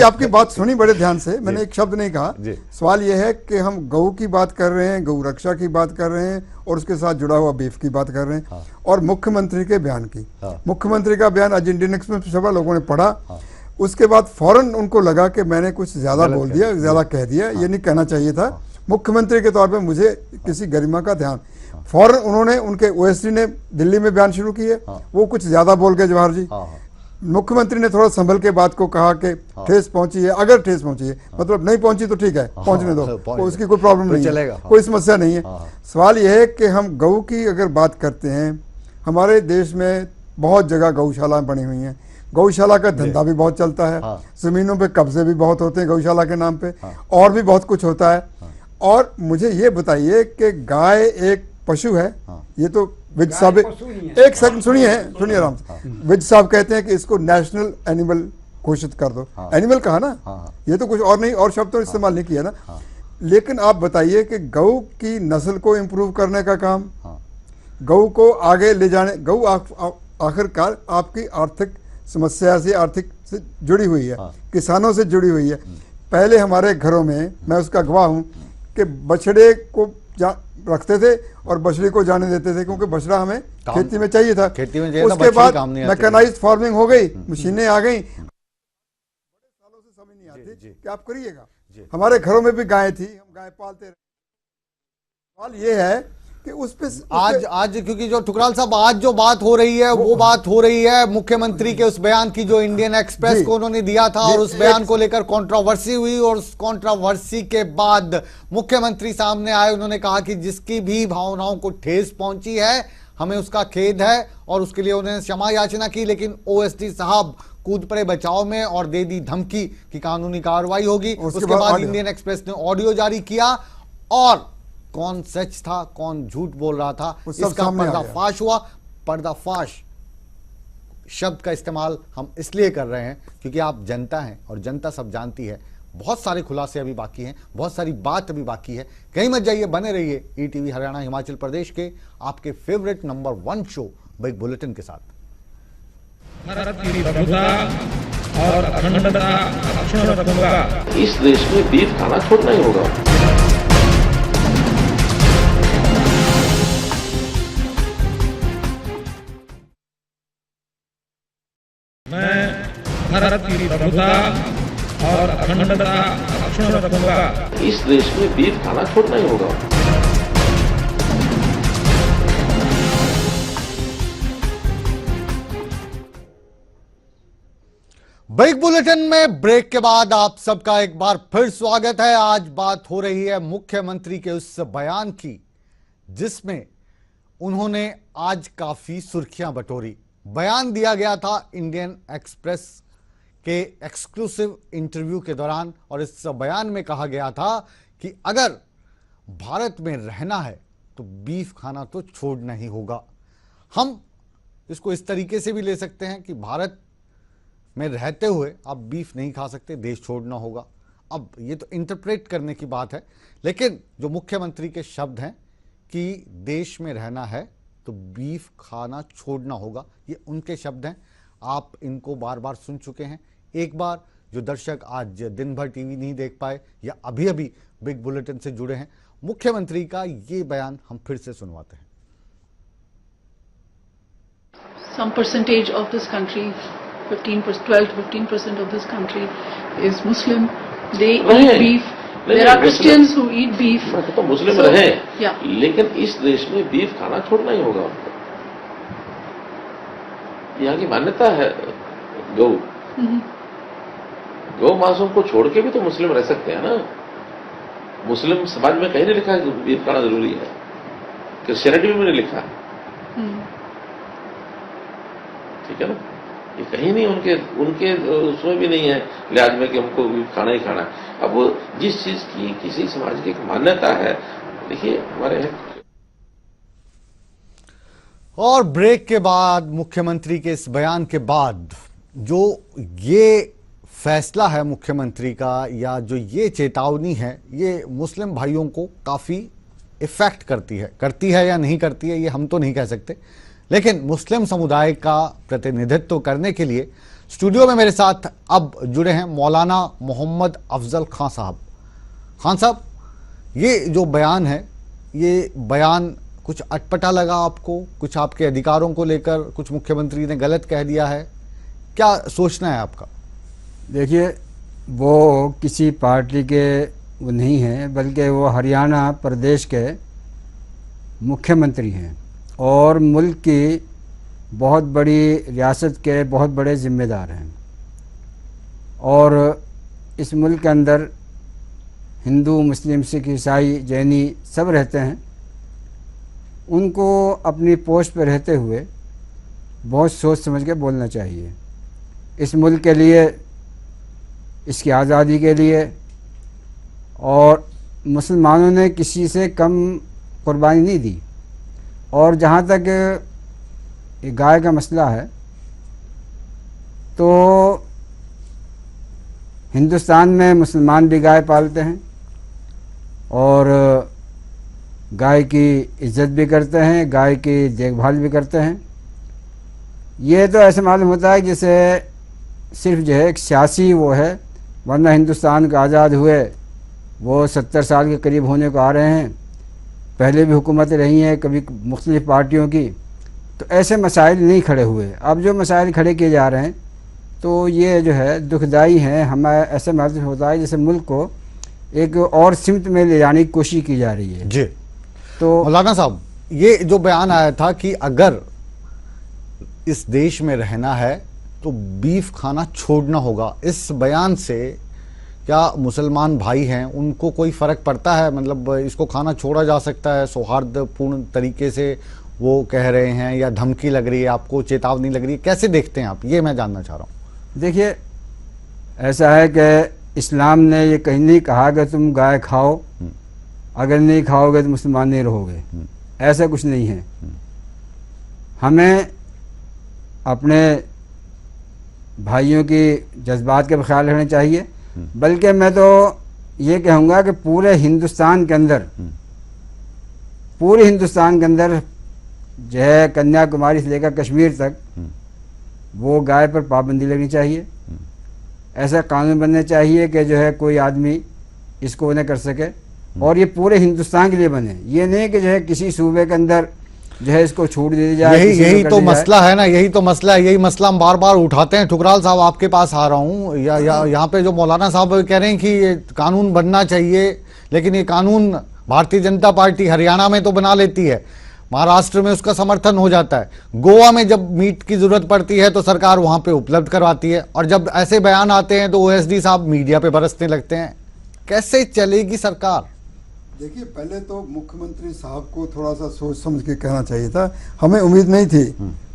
आपकी बात सुनी बड़े ध्यान से, मैंने एक शब्द नहीं कहा। सवाल यह है कि हम गऊ की बात कर रहे हैं, गऊ रक्षा की बात कर रहे हैं, और उसके साथ जुड़ा हुआ बीफ की बात कर रहे हैं, और मुख्यमंत्री के बयान की। मुख्यमंत्री का बयान आज इंडियन एक्सप्रेस में छपा, लोगों ने पढ़ा, उसके बाद फौरन उनको लगा कि मैंने कुछ ज्यादा बोल दिया, ज्यादा कह दिया, ये नहीं कहना चाहिए था। मुख्यमंत्री के तौर पे मुझे किसी गरिमा का ध्यान, फौरन उन्होंने, उनके ओएसडी ने दिल्ली में बयान शुरू किए, वो कुछ ज्यादा बोल गए जवाहर जी। मुख्यमंत्री ने थोड़ा संभल के बात को कहा कि ठेस पहुंची है, अगर ठेस पहुंची है, मतलब नहीं पहुंची तो ठीक है, पहुंचने दो, उसकी कोई प्रॉब्लम नहीं है, कोई समस्या नहीं है। सवाल यह है कि हम गऊ की अगर बात करते हैं, हमारे देश में बहुत जगह गौशालाएं बनी हुई हैं, गौशाला का धंधा भी बहुत चलता है, जमीनों पे कब्जे भी बहुत होते हैं गौशाला के नाम पे, और भी बहुत कुछ होता है। और मुझे ये बताइए कि गाय एक पशु है, ये तो विज साहब, एक सेकंड सुनिए आराम से, विज साहब कहते हैं कि इसको नेशनल एनिमल घोषित कर दो। एनिमल कहा ना, ये तो कुछ और नहीं, और शब्द तो इस्तेमाल नहीं किया ना। लेकिन आप बताइए कि गऊ की नस्ल को इम्प्रूव करने का काम, गऊ को आगे ले जाने, गऊ आखिरकार आपकी आर्थिक समस्या से, आर्थिक से जुड़ी हुई है, किसानों से जुड़ी हुई है। पहले हमारे घरों में, मैं उसका गवाह हूं, कि बछड़े को रखते थे और बछड़ी को जाने देते थे, क्योंकि बछड़ा हमें खेती में चाहिए था। उसके बाद मैकेनाइज्ड फार्मिंग हो गई, मशीनें आ गई, सालों से समझ नहीं आती कि आप करिएगा। हमारे घरों में भी गाय थी, हम गाय पालते रहे। सवाल ये है कि उस पे आज क्योंकि जो ठुकराल साहब, आज जो बात हो रही है वो बात हो रही है मुख्यमंत्री के उस बयान की जो इंडियन एक्सप्रेस को उन्होंने दिया था, और उस बयान को लेकर कंट्रोवर्सी हुई, और उस कंट्रोवर्सी के बाद मुख्यमंत्री सामने आए, उन्होंने कहा कि जिसकी भी भावनाओं को ठेस पहुंची है, हमें उसका खेद है, और उसके लिए उन्होंने क्षमा याचना की। लेकिन ओएसडी साहब कूद पड़े बचाव में और दे दी धमकी कि कानूनी कार्रवाई होगी। उसके बाद इंडियन एक्सप्रेस ने ऑडियो जारी किया, और कौन सच था, कौन झूठ बोल रहा था, इसका पर्दाफाश हुआ। पर्दाफाश शब्द का इस्तेमाल हम इसलिए कर रहे हैं क्योंकि आप जनता हैं, और जनता सब जानती है। बहुत सारे खुलासे अभी बाकी हैं, बहुत सारी बात अभी बाकी है। कहीं मत जाइए, बने रहिए ईटीवी हरियाणा हिमाचल प्रदेश के आपके favourite number 1 show big bulletin के साथ। भारत की प्रभुता और अखंडता अक्षुण्ण रखूंगा। इस देश में बीफ खाना छोड़ना ही होगा। मैं भारत की प्रभुता और अखंडता अक्षुण्ण रखूंगा। इस देश में बीफ खाना छोड़ना ही होगा। बिग बुलेटिन में ब्रेक के बाद आप सबका एक बार फिर स्वागत है। आज बात हो रही है मुख्यमंत्री के उस बयान की जिसमें उन्होंने आज काफी सुर्खियां बटोरी। बयान दिया गया था इंडियन एक्सप्रेस के एक्सक्लूसिव इंटरव्यू के दौरान, और इस बयान में कहा गया था कि अगर भारत में रहना है तो बीफ खाना तो छोड़ना ही होगा। हम इसको इस तरीके से भी ले सकते हैं कि भारत में रहते हुए आप बीफ नहीं खा सकते, देश छोड़ना होगा। अब ये तो इंटरप्रेट करने की बात है, लेकिन जो मुख्यमंत्री के शब्द हैं कि देश में रहना है तो बीफ खाना छोड़ना होगा, ये उनके शब्द हैं। आप इनको बार बार सुन चुके हैं। एक बार जो दर्शक आज दिन भर टीवी नहीं देख पाए या अभी अभी बिग बुलेटिन से जुड़े हैं, मुख्यमंत्री का ये बयान हम फिर से सुनवाते हैं। Some percentage of this country, 15%, 12 to 15% of this country is Muslim. They eat beef. There are Christians who eat beef. तो मुस्लिम रहे, लेकिन इस देश में बीफ खाना छोड़ना ही होगा। यहाँ की मान्यता है गौ मांसों को छोड़ के भी तो मुस्लिम रह सकते हैं ना। मुस्लिम समाज में कहीं नहीं लिखा है कि बीफ खाना जरूरी है, क्रिश्चियनिटी में भी नहीं लिखा। ठीक है ना, ये कहीं नहीं उनके उसमें भी नहीं है लिहाज में कि हमको बीफ खाना ही खाना है। अब वो जिस चीज की किसी समाज की एक मान्यता है, देखिए हमारे और ब्रेक के बाद मुख्यमंत्री के इस बयान के बाद जो ये फैसला है मुख्यमंत्री का, या जो ये चेतावनी है, ये मुस्लिम भाइयों को काफ़ी इफेक्ट करती है या नहीं करती है ये हम तो नहीं कह सकते, लेकिन मुस्लिम समुदाय का प्रतिनिधित्व करने के लिए स्टूडियो में मेरे साथ अब जुड़े हैं मौलाना मोहम्मद अफजल खान साहब। खान साहब, ये जो बयान है, ये बयान कुछ अटपटा लगा आपको? कुछ आपके अधिकारों को लेकर कुछ मुख्यमंत्री ने गलत कह दिया है, क्या सोचना है आपका? देखिए, वो किसी पार्टी के वो नहीं हैं, बल्कि वो हरियाणा प्रदेश के मुख्यमंत्री हैं और मुल्क की बहुत बड़ी रियासत के बहुत बड़े जिम्मेदार हैं। और इस मुल्क के अंदर हिंदू, मुस्लिम, सिख, ईसाई, जैनी सब रहते हैं। उनको अपनी पोस्ट पर रहते हुए बहुत सोच समझ के बोलना चाहिए। इस मुल्क के लिए, इसकी आज़ादी के लिए, और मुसलमानों ने किसी से कम कुर्बानी नहीं दी। और जहाँ तक गाय का मसला है, तो हिंदुस्तान में मुसलमान भी गाय पालते हैं और गाय की इज्जत भी करते हैं, गाय की देखभाल भी करते हैं। ये तो ऐसे मालूम होता है जैसे सिर्फ जो है एक सियासी वो है, वरना हिंदुस्तान को आज़ाद हुए वो 70 साल के करीब होने को आ रहे हैं। पहले भी हुकूमतें रही हैं कभी मुख्तलिफ पार्टियों की, तो ऐसे मसाइल नहीं खड़े हुए। अब जो मसाइल खड़े किए जा रहे हैं तो ये जो है दुखदाई हैं। हमें ऐसे महसूस होता है जैसे मुल्क को एक और सिमत में ले जाने की कोशिश की जा रही है। जी, तो मौलाना साहब, ये जो बयान आया था कि अगर इस देश में रहना है तो बीफ खाना छोड़ना होगा, इस बयान से क्या मुसलमान भाई हैं उनको कोई फ़र्क पड़ता है? मतलब इसको खाना छोड़ा जा सकता है सौहार्दपूर्ण तरीके से, वो कह रहे हैं, या धमकी लग रही है आपको, चेतावनी लग रही है? कैसे देखते हैं आप, ये मैं जानना चाह रहा हूँ। देखिए, ऐसा है कि इस्लाम ने ये कहीं नहीं कहा कि तुम गाय खाओ, अगर नहीं खाओगे तो मुसलमान नहीं रहोगे, ऐसा कुछ नहीं है। हमें अपने भाइयों की जज्बात का ख्याल रखना चाहिए। बल्कि मैं तो ये कहूँगा कि पूरे हिंदुस्तान के अंदर जो है कन्याकुमारी से लेकर कश्मीर तक वो गाय पर पाबंदी लगनी चाहिए। ऐसा कानून बनना चाहिए कि जो है कोई आदमी इसको न कर सके, और ये पूरे हिंदुस्तान के लिए बने। ये नहीं कि जो है किसी सूबे के अंदर जो है इसको छूट दे दी जाए। यही तो मसला है ना, यही तो मसला है, यही मसला हम बार बार उठाते हैं। ठुकराल साहब, आपके पास आ रहा हूँ। यहाँ पे जो मौलाना साहब कह रहे हैं कि ये कानून बनना चाहिए, लेकिन ये कानून भारतीय जनता पार्टी हरियाणा में तो बना लेती है, महाराष्ट्र में उसका समर्थन हो जाता है, गोवा में जब मीट की जरूरत पड़ती है तो सरकार वहां पे उपलब्ध करवाती है, और जब ऐसे बयान आते हैं तो ओएसडी साहब मीडिया पे बरसने लगते हैं। कैसे चलेगी सरकार? देखिए, पहले तो मुख्यमंत्री साहब को थोड़ा सा सोच समझ के कहना चाहिए था। हमें उम्मीद नहीं थी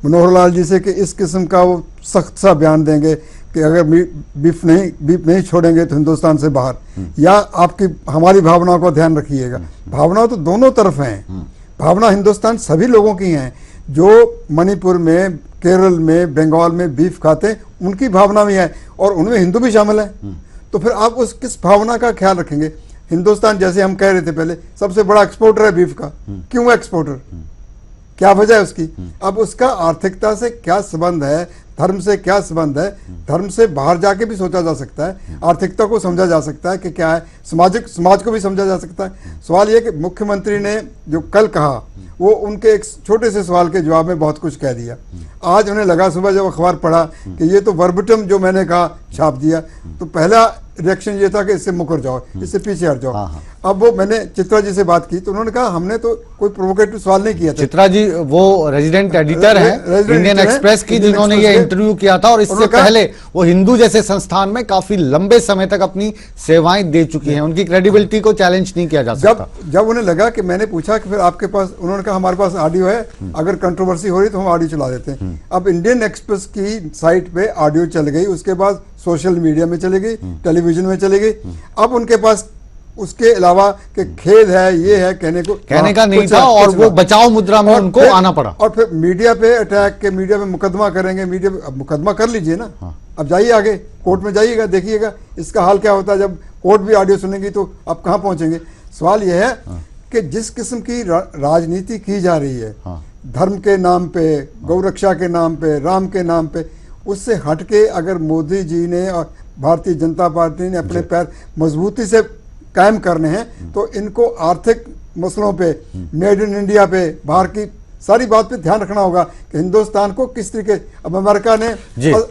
मनोहर लाल जी से कि इस किस्म का वो सख्त सा बयान देंगे कि अगर बीफ नहीं छोड़ेंगे तो हिंदुस्तान से बाहर, या आपकी हमारी भावनाओं का ध्यान रखिएगा। भावना तो दोनों तरफ हैं, भावना हिंदुस्तान सभी लोगों की हैं। जो मणिपुर में, केरल में, बंगाल में बीफ खाते उनकी भावना भी है, और उनमें हिंदू भी शामिल है। तो फिर आप उस किस भावना का ख्याल रखेंगे? हिंदुस्तान, जैसे हम कह रहे थे पहले, सबसे बड़ा एक्सपोर्टर है बीफ का। क्यों एक्सपोर्टर? क्या वजह है उसकी? अब उसका आर्थिकता से क्या संबंध है, धर्म से क्या संबंध है? धर्म से बाहर जाके भी सोचा जा सकता है, आर्थिकता को समझा जा सकता है कि क्या है, समाज को भी समझा जा सकता है। सवाल ये कि मुख्यमंत्री ने जो कल कहा वो उनके एक छोटे से सवाल के जवाब में बहुत कुछ कह दिया। आज उन्हें लगा सुबह जब अखबार पढ़ा कि ये तो वर्बटम जो मैंने कहा छाप दिया। तो पहला रिएक्शन ये था कि इससे मुकर जाओ, इससे पीछे हट जाओ। अब वो मैंने चित्रा जी से बात की तो उन्होंने कहा हमने तो कोई प्रोवोकेटिव सवाल नहीं किया था। चित्रा जी वो रेजिडेंट एडिटर हैं इंडियन एक्सप्रेस की, जिन्होंने ये इंटरव्यू किया था और इससे पहले वो हिंदू जैसे संस्थान में काफी लंबे समय तक अपनी सेवाएं दे चुकी हैं, उनकी क्रेडिबिलिटी को चैलेंज नहीं किया जा सकता। जब उन्हें लगा कि मैंने पूछा कि फिर आपके पास, उन्होंने कहा हमारे पास ऑडियो है, अगर कंट्रोवर्सी हो रही तो हम ऑडियो चला देते हैं। अब इंडियन एक्सप्रेस की साइट पे ऑडियो चल गई, उसके बाद सोशल मीडिया में चली गई, टेलीविजन में चली गई। अब उनके पास उसके अलावा कि खेद है, ये है, कहने का नहीं था और वो बचाव मुद्रा में उनको आना पड़ा। और फिर मीडिया पे अटैक के, मीडिया पे मुकदमा करेंगे, मीडिया पे, अब मुकदमा कर लीजिए ना, अब जाइए आगे कोर्ट में जाइएगा, देखिएगा इसका हाल क्या होता है। जब कोर्ट भी ऑडियो सुनेगी तो आप कहाँ पहुंचेंगे। सवाल यह है कि जिस किस्म की राजनीति की जा रही है, धर्म के नाम पे, गौरक्षा के नाम पे, राम के नाम पे, उससे हटके अगर मोदी जी ने और भारतीय जनता पार्टी ने अपने पैर मजबूती से कायम करने हैं तो इनको आर्थिक मसलों पे, मेड इन इंडिया पे, बाहर की सारी बात पे ध्यान रखना होगा कि हिंदुस्तान को किस तरीके। अब अमेरिका ने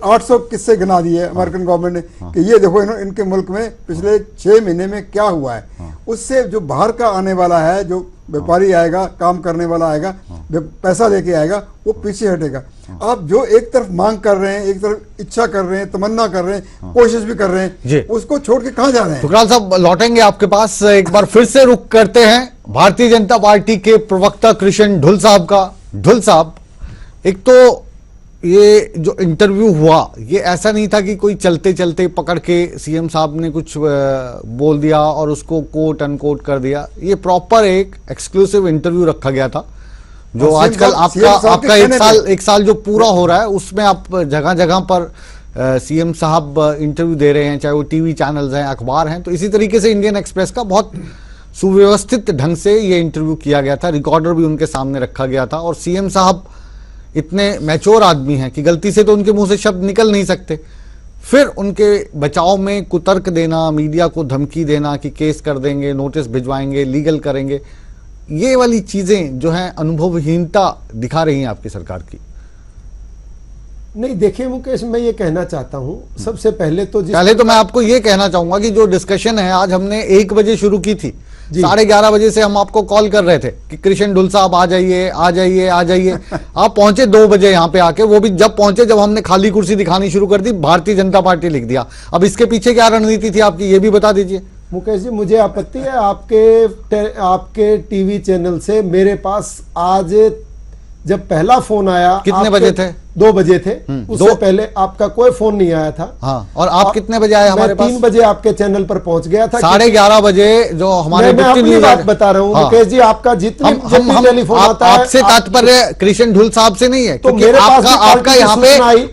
800 किस्से गिना दिए, अमेरिकन गवर्नमेंट ने, कि ये देखो इनके मुल्क में पिछले 6 महीने में क्या हुआ है। उससे जो बाहर का आने वाला है, जो व्यापारी आएगा, काम करने वाला आएगा, पैसा लेके आएगा, वो पीछे हटेगा। आप जो एक तरफ मांग कर रहे हैं, एक तरफ इच्छा कर रहे हैं, तमन्ना कर रहे हैं, कोशिश भी कर रहे हैं, उसको छोड़ के कहां जा रहे हैं। ठुकराल साहब लौटेंगे आपके पास, एक बार फिर से रुक करते हैं भारतीय जनता पार्टी के प्रवक्ता कृष्ण ढुल साहब का। ढुल साहब, एक तो ये जो इंटरव्यू हुआ, ये ऐसा नहीं था कि कोई चलते चलते पकड़ के सीएम साहब ने कुछ बोल दिया और उसको कोट अनकोट कर दिया। ये प्रॉपर एक एक्सक्लूसिव इंटरव्यू रखा गया था, जो आजकल आपका एक साल जो पूरा हो रहा है उसमें आप जगह जगह पर सीएम साहब इंटरव्यू दे रहे हैं, चाहे वो टीवी चैनल्स हैं, अखबार हैं। तो इसी तरीके से इंडियन एक्सप्रेस का बहुत सुव्यवस्थित ढंग से ये इंटरव्यू किया गया था, रिकॉर्डर भी उनके सामने रखा गया था। और सीएम साहब इतने मैच्योर आदमी हैं कि गलती से तो उनके मुंह से शब्द निकल नहीं सकते, फिर उनके बचाव में कुतर्क देना, मीडिया को धमकी देना कि केस कर देंगे, नोटिस भिजवाएंगे, लीगल करेंगे, ये वाली चीजें जो हैं अनुभवहीनता दिखा रही हैं आपकी सरकार की। नहीं देखिए मुकेश, मैं ये कहना चाहता हूं, सबसे पहले तो मैं आपको ये कहना चाहूंगा कि जो डिस्कशन है आज हमने 1 बजे शुरू की थी, 11:30 बजे से हम आपको कॉल कर रहे थे कि कृष्ण ढुल साहब आ जाइए आ जाइए आ जाइए। आप पहुंचे 2 बजे यहाँ पे आके, वो भी जब पहुंचे जब हमने खाली कुर्सी दिखानी शुरू कर दी, भारतीय जनता पार्टी लिख दिया। अब इसके पीछे क्या रणनीति थी आपकी, ये भी बता दीजिए। मुकेश जी, मुझे आपत्ति है आपके टीवी चैनल से मेरे पास आज जब पहला फोन आया, कितने बजे थे? 2 बजे थे। उससे पहले आपका कोई फोन नहीं आया था। हाँ, और आप कितने बजे आए हमारे पास? 3 बजे आपके चैनल पर पहुंच गया था। 11:30 बजे जो हमारे मैं अपनी बात बता रहा हूँ मुकेश जी, आपका जितनी टेलीफोन आता है, आपसे तात्पर्य कृष्ण ढुल साहब से नहीं है, तो मेरे पास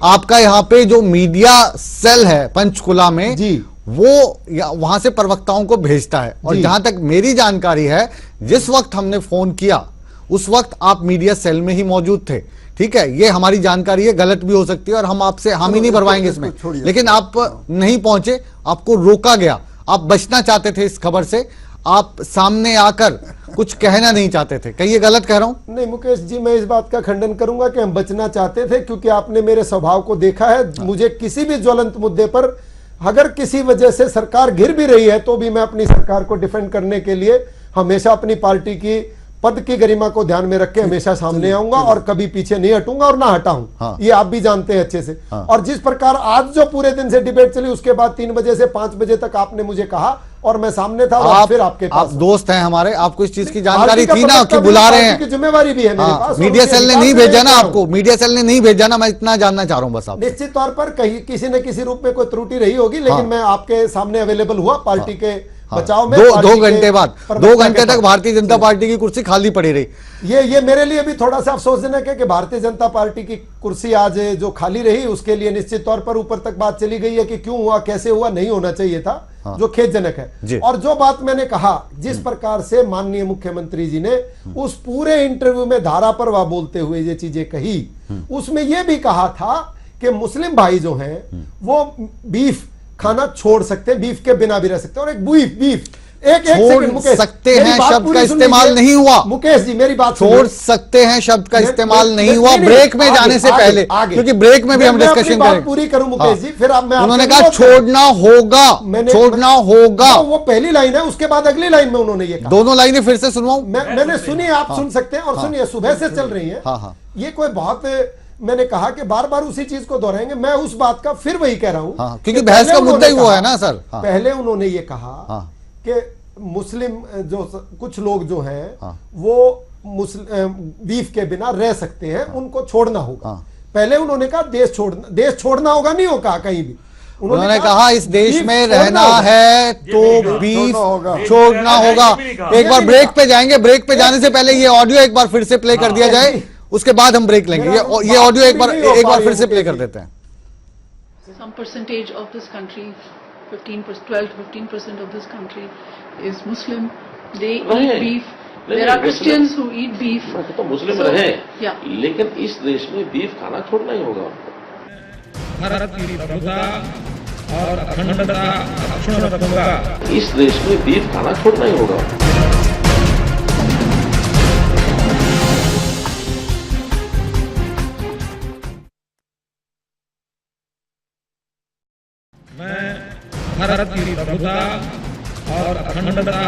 आपका यहाँ पे जो मीडिया सेल है पंचकुला में जी, वो वहां से प्रवक्ताओं को भेजता है। और जहां तक मेरी जानकारी है, जिस वक्त हमने फोन किया उस वक्त आप मीडिया सेल में ही मौजूद थे। ठीक है, ये हमारी जानकारी है, गलत भी हो सकती है और हम आपसे हामी नहीं भरवाएंगे इसमें, लेकिन आप नहीं पहुंचे, आपको रोका गया। आप बचना चाहते थे इस खबर से, आप सामने आकर कुछ कहना नहीं चाहते थे। कहीं ये गलत कह रहा हूं? नहीं मुकेश जी, मैं इस बात का खंडन करूंगा कि हम बचना चाहते थे, क्योंकि आपने मेरे स्वभाव को देखा है। मुझे किसी भी ज्वलंत मुद्दे पर अगर किसी वजह से सरकार गिर भी रही है तो भी मैं अपनी सरकार को डिफेंड करने के लिए हमेशा अपनी पार्टी की पद की गरिमा को ध्यान में रख के हमेशा सामने आऊंगा और कभी पीछे नहीं हटूंगा और ना हटा हूं। ये आप भी जानते हैं अच्छे से। और जिस प्रकार आज जो पूरे दिन से डिबेट चली, उसके बाद 3 बजे से 5 बजे तक आपने मुझे कहा और मैं सामने था, और फिर आपके पास। आप दोस्त हैं हमारे, आपको इस चीज की जानकारी थी ना कि बुला रहे हैं, जिम्मेवारी भी है मेरे पास। मीडिया सेल ने नहीं भेजा ना आपको, मीडिया सेल ने नहीं भेजा ना, मैं इतना जानना चाह रहा हूं बस आप। निश्चित तौर पर कहीं किसी न किसी रूप में कोई त्रुटि रही होगी, लेकिन मैं आपके सामने अवेलेबल हुआ पार्टी के बचाव में। 2 घंटे बाद, 2 घंटे तक भारतीय जनता पार्टी की कुर्सी खाली पड़ी रही। ये मेरे लिए भी थोड़ा सा अफसोसजनक है कि भारतीय जनता पार्टी की कुर्सी आज जो खाली रही, उसके लिए निश्चित तौर पर ऊपर तक बात चली गई है कि क्यों हुआ, कैसे हुआ, नहीं होना चाहिए था, जो खेदजनक है। और जो बात मैंने कहा, जिस प्रकार से माननीय मुख्यमंत्री जी ने उस पूरे इंटरव्यू में धारा पर वाह बोलते हुए ये चीजें कही, उसमें यह भी कहा था कि मुस्लिम भाई जो हैं वो बीफ खाना छोड़ सकते हैं, बीफ के बिना भी रह सकते हैं। और एक बीफ एक छोड़ मुकेश, सकते हैं शब्द का इस्तेमाल नहीं हुआ। मुकेश जी मेरी बात छोड़ सकते हैं शब्द का इस्तेमाल नहीं हुआ ब्रेक में जाने से पहले, क्योंकि ब्रेक में भी हम डिस्कशन करेंगे। पूरी करूं मुकेश जी, फिर आप उन्होंने कहा छोड़ना होगा, छोड़ना होगा, वो पहली लाइन है, उसके बाद अगली लाइन में उन्होंने ये कहा। दोनों लाइनें फिर से सुनवाऊं? मैंने सुनी, आप सुन सकते हैं। और सुनिए, सुबह से चल रही है ये, कोई बहुत, मैंने कहा कि बार बार उसी चीज को दोहराएंगे। मैं उस बात का फिर वही कह रहा हूं, क्योंकि बहस का मुद्दा ही वो है ना सर। पहले उन्होंने ये कहा कि मुस्लिम जो कुछ लोग जो हैं वो बीफ के बिना रह सकते हैं, उनको छोड़ना होगा। पहले उन्होंने कहा देश छोड़ना होगा, नहीं होगा कहीं भी। उन्होंने कहा इस देश में रहना है तो बीफ छोड़ना होगा। एक बार ब्रेक पे जाएंगे, ब्रेक पे जाने से पहले ये ऑडियो एक बार फिर से प्ले कर दिया जाए, उसके बाद हम ब्रेक लेंगे। ये ऑडियो एक बार फिर से प्ले कर देते हैं। Some percentage of this country, 12 to 15% of this country is Muslim. They eat beef. There are Christians who eat beef. तो मुस्लिम रहे, लेकिन इस देश में बीफ खाना छोड़ना ही होगा। भारत की प्रभुता और अखंडता अक्षुण्ण रखूंगा। इस देश में बीफ खाना छोड़ना ही होगा। मैं भारत की प्रभुता और अखंडता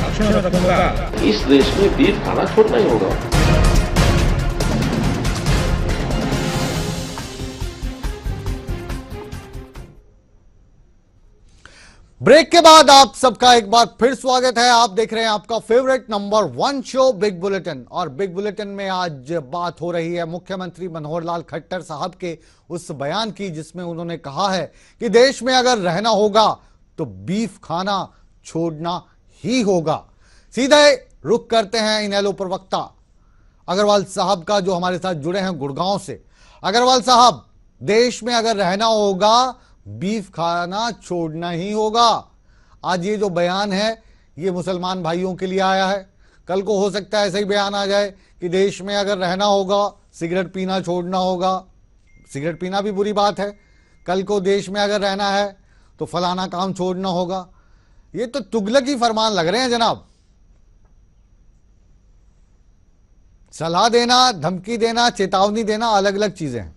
अक्षुण्ण रखूंगा। इस देश में बीफ खाना छोड़ना ही होगा। ब्रेक के बाद आप सबका एक बार फिर स्वागत है। आप देख रहे हैं आपका favourite number 1 show big bulletin, और बिग बुलेटिन में आज बात हो रही है मुख्यमंत्री मनोहर लाल खट्टर साहब के उस बयान की जिसमें उन्होंने कहा है कि देश में अगर रहना होगा तो बीफ खाना छोड़ना ही होगा। सीधे रुख करते हैं इनेलो प्रवक्ता अग्रवाल साहब का, जो हमारे साथ जुड़े हैं गुड़गांव से। अग्रवाल साहब, देश में अगर रहना होगा बीफ खाना छोड़ना ही होगा। आज ये जो बयान है ये मुसलमान भाइयों के लिए आया है, कल को हो सकता है ऐसा ही बयान आ जाए कि देश में अगर रहना होगा सिगरेट पीना छोड़ना होगा। सिगरेट पीना भी बुरी बात है, कल को देश में अगर रहना है तो फलाना काम छोड़ना होगा। ये तो तुगलकी फरमान लग रहे हैं जनाब। सलाह देना, धमकी देना, चेतावनी देना अलग अलग चीजें हैं।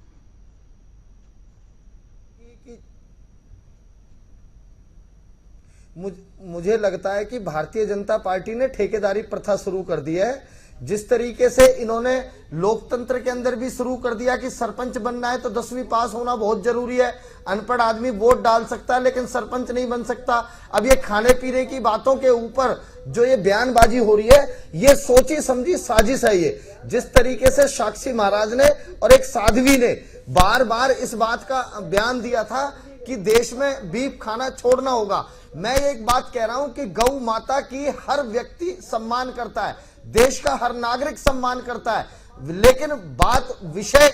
मुझे लगता है कि भारतीय जनता पार्टी ने ठेकेदारी प्रथा शुरू कर दी है। जिस तरीके से इन्होंने लोकतंत्र के अंदर भी शुरू कर दिया कि सरपंच बनना है तो 10वीं पास होना बहुत जरूरी है, अनपढ़ आदमी वोट डाल सकता है लेकिन सरपंच नहीं बन सकता। अब ये खाने पीने की बातों के ऊपर जो ये बयानबाजी हो रही है, ये सोची समझी साजिश है। ये जिस तरीके से साक्षी महाराज ने और एक साध्वी ने बार बार इस बात का बयान दिया था कि देश में बीफ खाना छोड़ना होगा। मैं एक बात कह रहा हूं कि गौ माता की हर व्यक्ति सम्मान करता है, देश का हर नागरिक सम्मान करता है, लेकिन बात विषय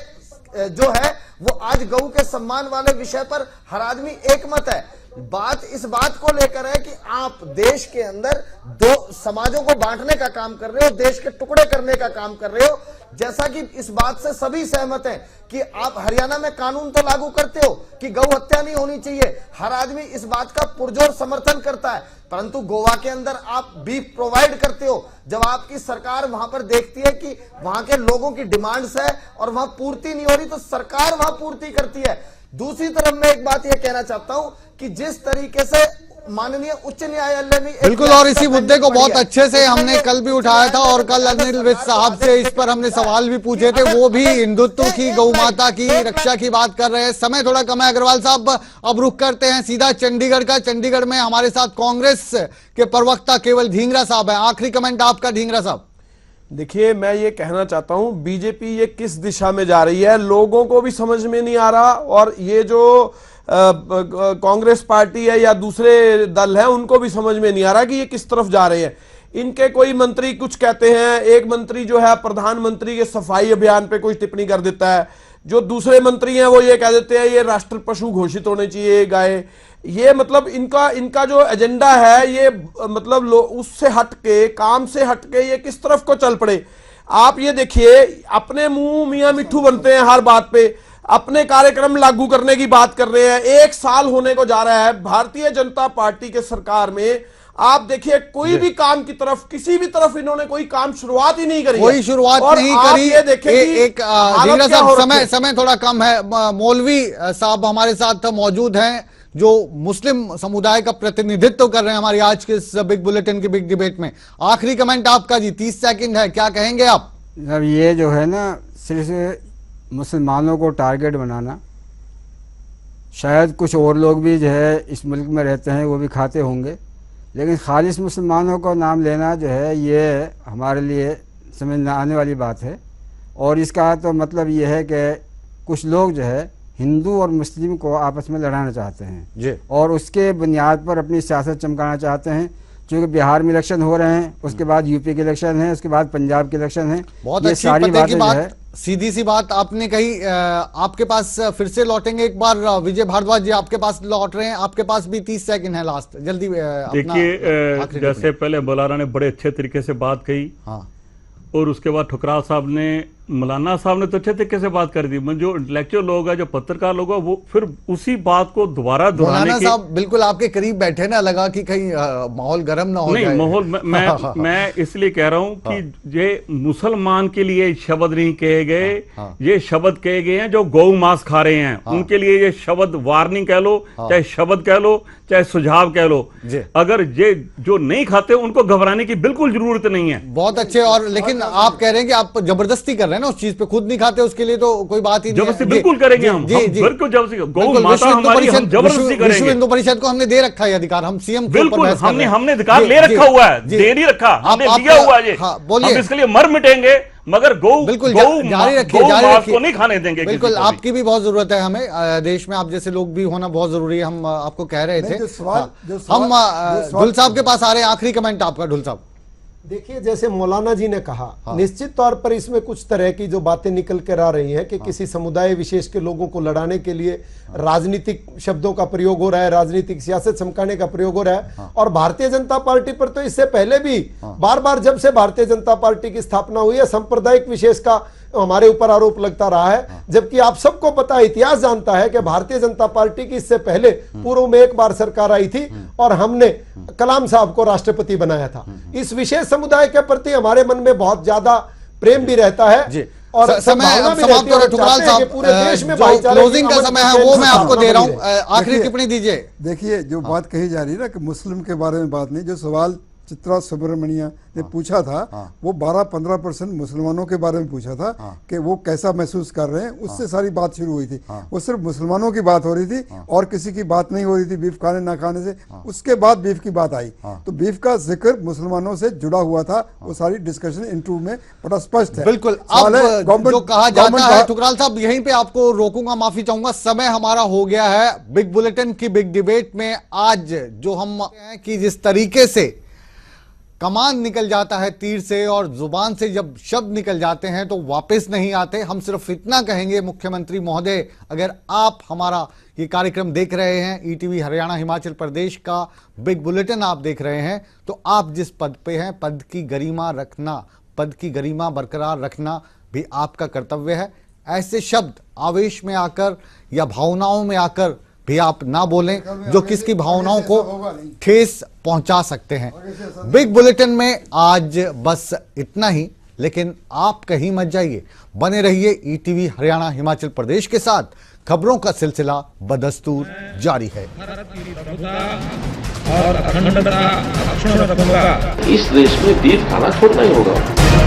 जो है वो आज गौ के सम्मान वाले विषय पर हर आदमी एकमत है। बात इस बात को लेकर है कि आप देश के अंदर दो समाजों को बांटने का काम कर रहे हो, देश के टुकड़े करने का काम कर रहे हो। जैसा कि इस बात से सभी सहमत हैं कि आप हरियाणा में कानून तो लागू करते हो कि गौ हत्या नहीं होनी चाहिए, हर आदमी इस बात का पुरजोर समर्थन करता है, परंतु गोवा के अंदर आप बीफ प्रोवाइड करते हो। जब आपकी सरकार वहां पर देखती है कि वहां के लोगों की डिमांड्स है और वहां पूर्ति नहीं हो रही तो सरकार वहां पूर्ति करती है। दूसरी तरफ मैं एक बात यह कहना चाहता हूं कि जिस तरीके से माननीय उच्च न्यायालय में बिल्कुल, और इसी मुद्दे को बहुत अच्छे से हमने कल भी उठाया था और कल अनिल विज साहब से इस पर हमने सवाल भी पूछे थे, वो भी हिंदुत्व की, गौ माता की रक्षा की बात कर रहे हैं। समय थोड़ा कम है अग्रवाल साहब, अब रुख करते हैं सीधा चंडीगढ़ का। चंडीगढ़ में हमारे साथ कांग्रेस के प्रवक्ता केवल ढींगरा साहब है। आखिरी कमेंट आपका ढींगरा साहब। देखिए, मैं ये कहना चाहता हूं बीजेपी ये किस दिशा में जा रही है लोगों को भी समझ में नहीं आ रहा, और ये जो कांग्रेस पार्टी है या दूसरे दल है उनको भी समझ में नहीं आ रहा कि ये किस तरफ जा रहे हैं। इनके कोई मंत्री कुछ कहते हैं, एक मंत्री जो है प्रधानमंत्री के सफाई अभियान पे कोई टिप्पणी कर देता है, जो दूसरे मंत्री हैं वो ये कह देते हैं ये राष्ट्र पशु घोषित होने चाहिए गाय। ये मतलब इनका जो एजेंडा है ये मतलब उससे हटके, काम से हटके ये किस तरफ को चल पड़े। आप ये देखिए, अपने मुंह मियां मिट्ठू बनते हैं हर बात पे, अपने कार्यक्रम लागू करने की बात कर रहे हैं। 1 साल होने को जा रहा है भारतीय जनता पार्टी के सरकार में, आप देखिए कोई भी काम की तरफ, किसी भी तरफ इन्होंने कोई काम शुरुआत ही नहीं करी, कोई शुरुआत नहीं करी। ये देखें एक समय थोड़ा कम है। मौलवी साहब हमारे साथ मौजूद हैं जो मुस्लिम समुदाय का प्रतिनिधित्व कर रहे हैं हमारी आज के इस बिग बुलेटिन की बिग डिबेट में। आखिरी कमेंट आपका जी, 30 सेकंड है, क्या कहेंगे आप? अब ये जो है ना, सिर्फ मुसलमानों को टारगेट बनाना, शायद कुछ और लोग भी जो है इस मुल्क में रहते हैं वो भी खाते होंगे, लेकिन खालिस मुसलमानों का नाम लेना जो है ये हमारे लिए समझ न आने वाली बात है। और इसका तो मतलब ये है कि कुछ लोग जो है हिंदू और मुस्लिम को आपस में लड़ाना चाहते हैं और उसके बुनियाद पर अपनी सियासत चमकाना चाहते हैं। क्योंकि बिहार में इलेक्शन हो रहे हैं, उसके बाद यूपी के इलेक्शन है, उसके बाद पंजाब के इलेक्शन है। बहुत अच्छी पते की बात, सीधी सी बात आपने कही। आपके पास फिर से लौटेंगे एक बार, विजय भारद्वाज जी आपके पास लौट रहे हैं, आपके पास भी 30 सेकंड है लास्ट, जल्दी। देखिए जैसे पहले बोलारा ने बड़े अच्छे तरीके से बात कही, और उसके बाद ठुकराल साहब ने, मौलाना साहब ने तो अच्छे तरीके से बात कर दी। जो इंटेलेक्चुअल लोग हैं, जो पत्रकार लोग हैं, वो फिर उसी बात को दोबारा दोहराने के। साहब बिल्कुल आपके करीब बैठे ना, लगा कि कहीं माहौल गर्म ना हो जाए। नहीं, माहौल मैं इसलिए कह रहा हूं कि ये मुसलमान के लिए शब्द नहीं कहे गए, ये शब्द कहे गए हैं जो गौ मांस खा रहे हैं, उनके लिए ये शब्द वार्निंग कह लो, चाहे शब्द कह लो, चाहे सुझाव कह लो। अगर ये जो नहीं खाते उनको घबराने की बिल्कुल जरूरत नहीं है। बहुत अच्छे। और लेकिन आप कह रहे हैं कि आप जबरदस्ती कर रहे हैं ना उस चीज पे, खुद नहीं खाते उसके लिए तो कोई बात ही नहीं। जबरदस्ती बिल्कुल करेंगे हम, बिल्कुल जबरदस्ती। गौ माता हमारी, हम जबरदस्ती करेंगे। विश्व हिंदू परिषद को हमने दे रखा है अधिकार, हम सीएम बिल्कुल हमने अधिकार ले रखा हुआ है, दे नहीं रखा, हमने दिया हुआ है। हम इसके लिए मर मिटेंगे, मगर गौ बिल्कुल जारी रखिए, को नहीं खाने देंगे। बिल्कुल आपकी भी बहुत जरूरत है हमें, देश में आप जैसे लोग भी होना बहुत जरूरी है। हम आपको कह रहे थे। हम ढुल साहब के पास आ रहे हैं, आखिरी कमेंट आपका ढुल साहब। देखिए जैसे मौलाना जी ने कहा, निश्चित तौर पर इसमें कुछ तरह की जो बातें निकल कर आ रही हैं कि किसी समुदाय विशेष के लोगों को लड़ाने के लिए राजनीतिक शब्दों का प्रयोग हो रहा है, राजनीतिक सियासत चमकाने का प्रयोग हो रहा है। और भारतीय जनता पार्टी पर तो इससे पहले भी बार बार, जब से भारतीय जनता पार्टी की स्थापना हुई है, सांप्रदायिक विशेष का हमारे ऊपर आरोप लगता रहा है। जबकि आप सबको पता है, इतिहास जानता है कि भारतीय जनता पार्टी की इससे पहले पूर्व में एक बार सरकार आई थी और हमने कलाम साहब को राष्ट्रपति बनाया था। इस विशेष समुदाय के प्रति हमारे मन में बहुत ज्यादा प्रेम भी रहता है और समय समाप्त हो रहा है। ठुकराल साहब, पूरे देश में क्लोजिंग का समय है वो मैं आपको दे रहा हूं, आखिरी टिप्पणी दीजिए। देखिए जो बात कही जा रही है ना कि मुस्लिम के बारे में बात नहीं, जो सवाल चित्रा सुब्रमण्या ने पूछा था वो 12-15% मुसलमानों के बारे में पूछा था कि वो कैसा महसूस कर रहे हैं, उससे सारी बात शुरू हुई थी। वो सिर्फ मुसलमानों की बात हो रही थी और किसी की बात नहीं हो रही थी बीफ खाने ना खाने से। उसके बाद बीफ की बात आई तो बीफ का जिक्र मुसलमानों से जुड़ा हुआ था। वो सारी डिस्कशन इंटरव्यू में बड़ा स्पष्ट है। बिल्कुल अब जो कहा जाता है, ठुकराल साहब यहीं पे आपको रोकूंगा, माफी चाहूंगा, समय हमारा हो गया है बिग बुलेटिन की बिग डिबेट में। आज जो हम कि जिस तरीके से कमान निकल जाता है तीर से और जुबान से जब शब्द निकल जाते हैं तो वापस नहीं आते। हम सिर्फ इतना कहेंगे मुख्यमंत्री महोदय, अगर आप हमारा ये कार्यक्रम देख रहे हैं, ईटीवी हरियाणा हिमाचल प्रदेश का बिग बुलेटिन आप देख रहे हैं, तो आप जिस पद पे हैं पद की गरिमा रखना, पद की गरिमा बरकरार रखना भी आपका कर्तव्य है। ऐसे शब्द आवेश में आकर या भावनाओं में आकर भी आप ना बोलें जो किसकी भावनाओं को ठेस पहुंचा सकते हैं। बिग बुलेटिन में आज बस इतना ही, लेकिन आप कहीं मत जाइए, बने रहिए ईटीवी हरियाणा हिमाचल प्रदेश के साथ। खबरों का सिलसिला बदस्तूर जारी है। और अखंडता रखूंगा। इस देश में बीफ खाना छोड़ना ही होगा।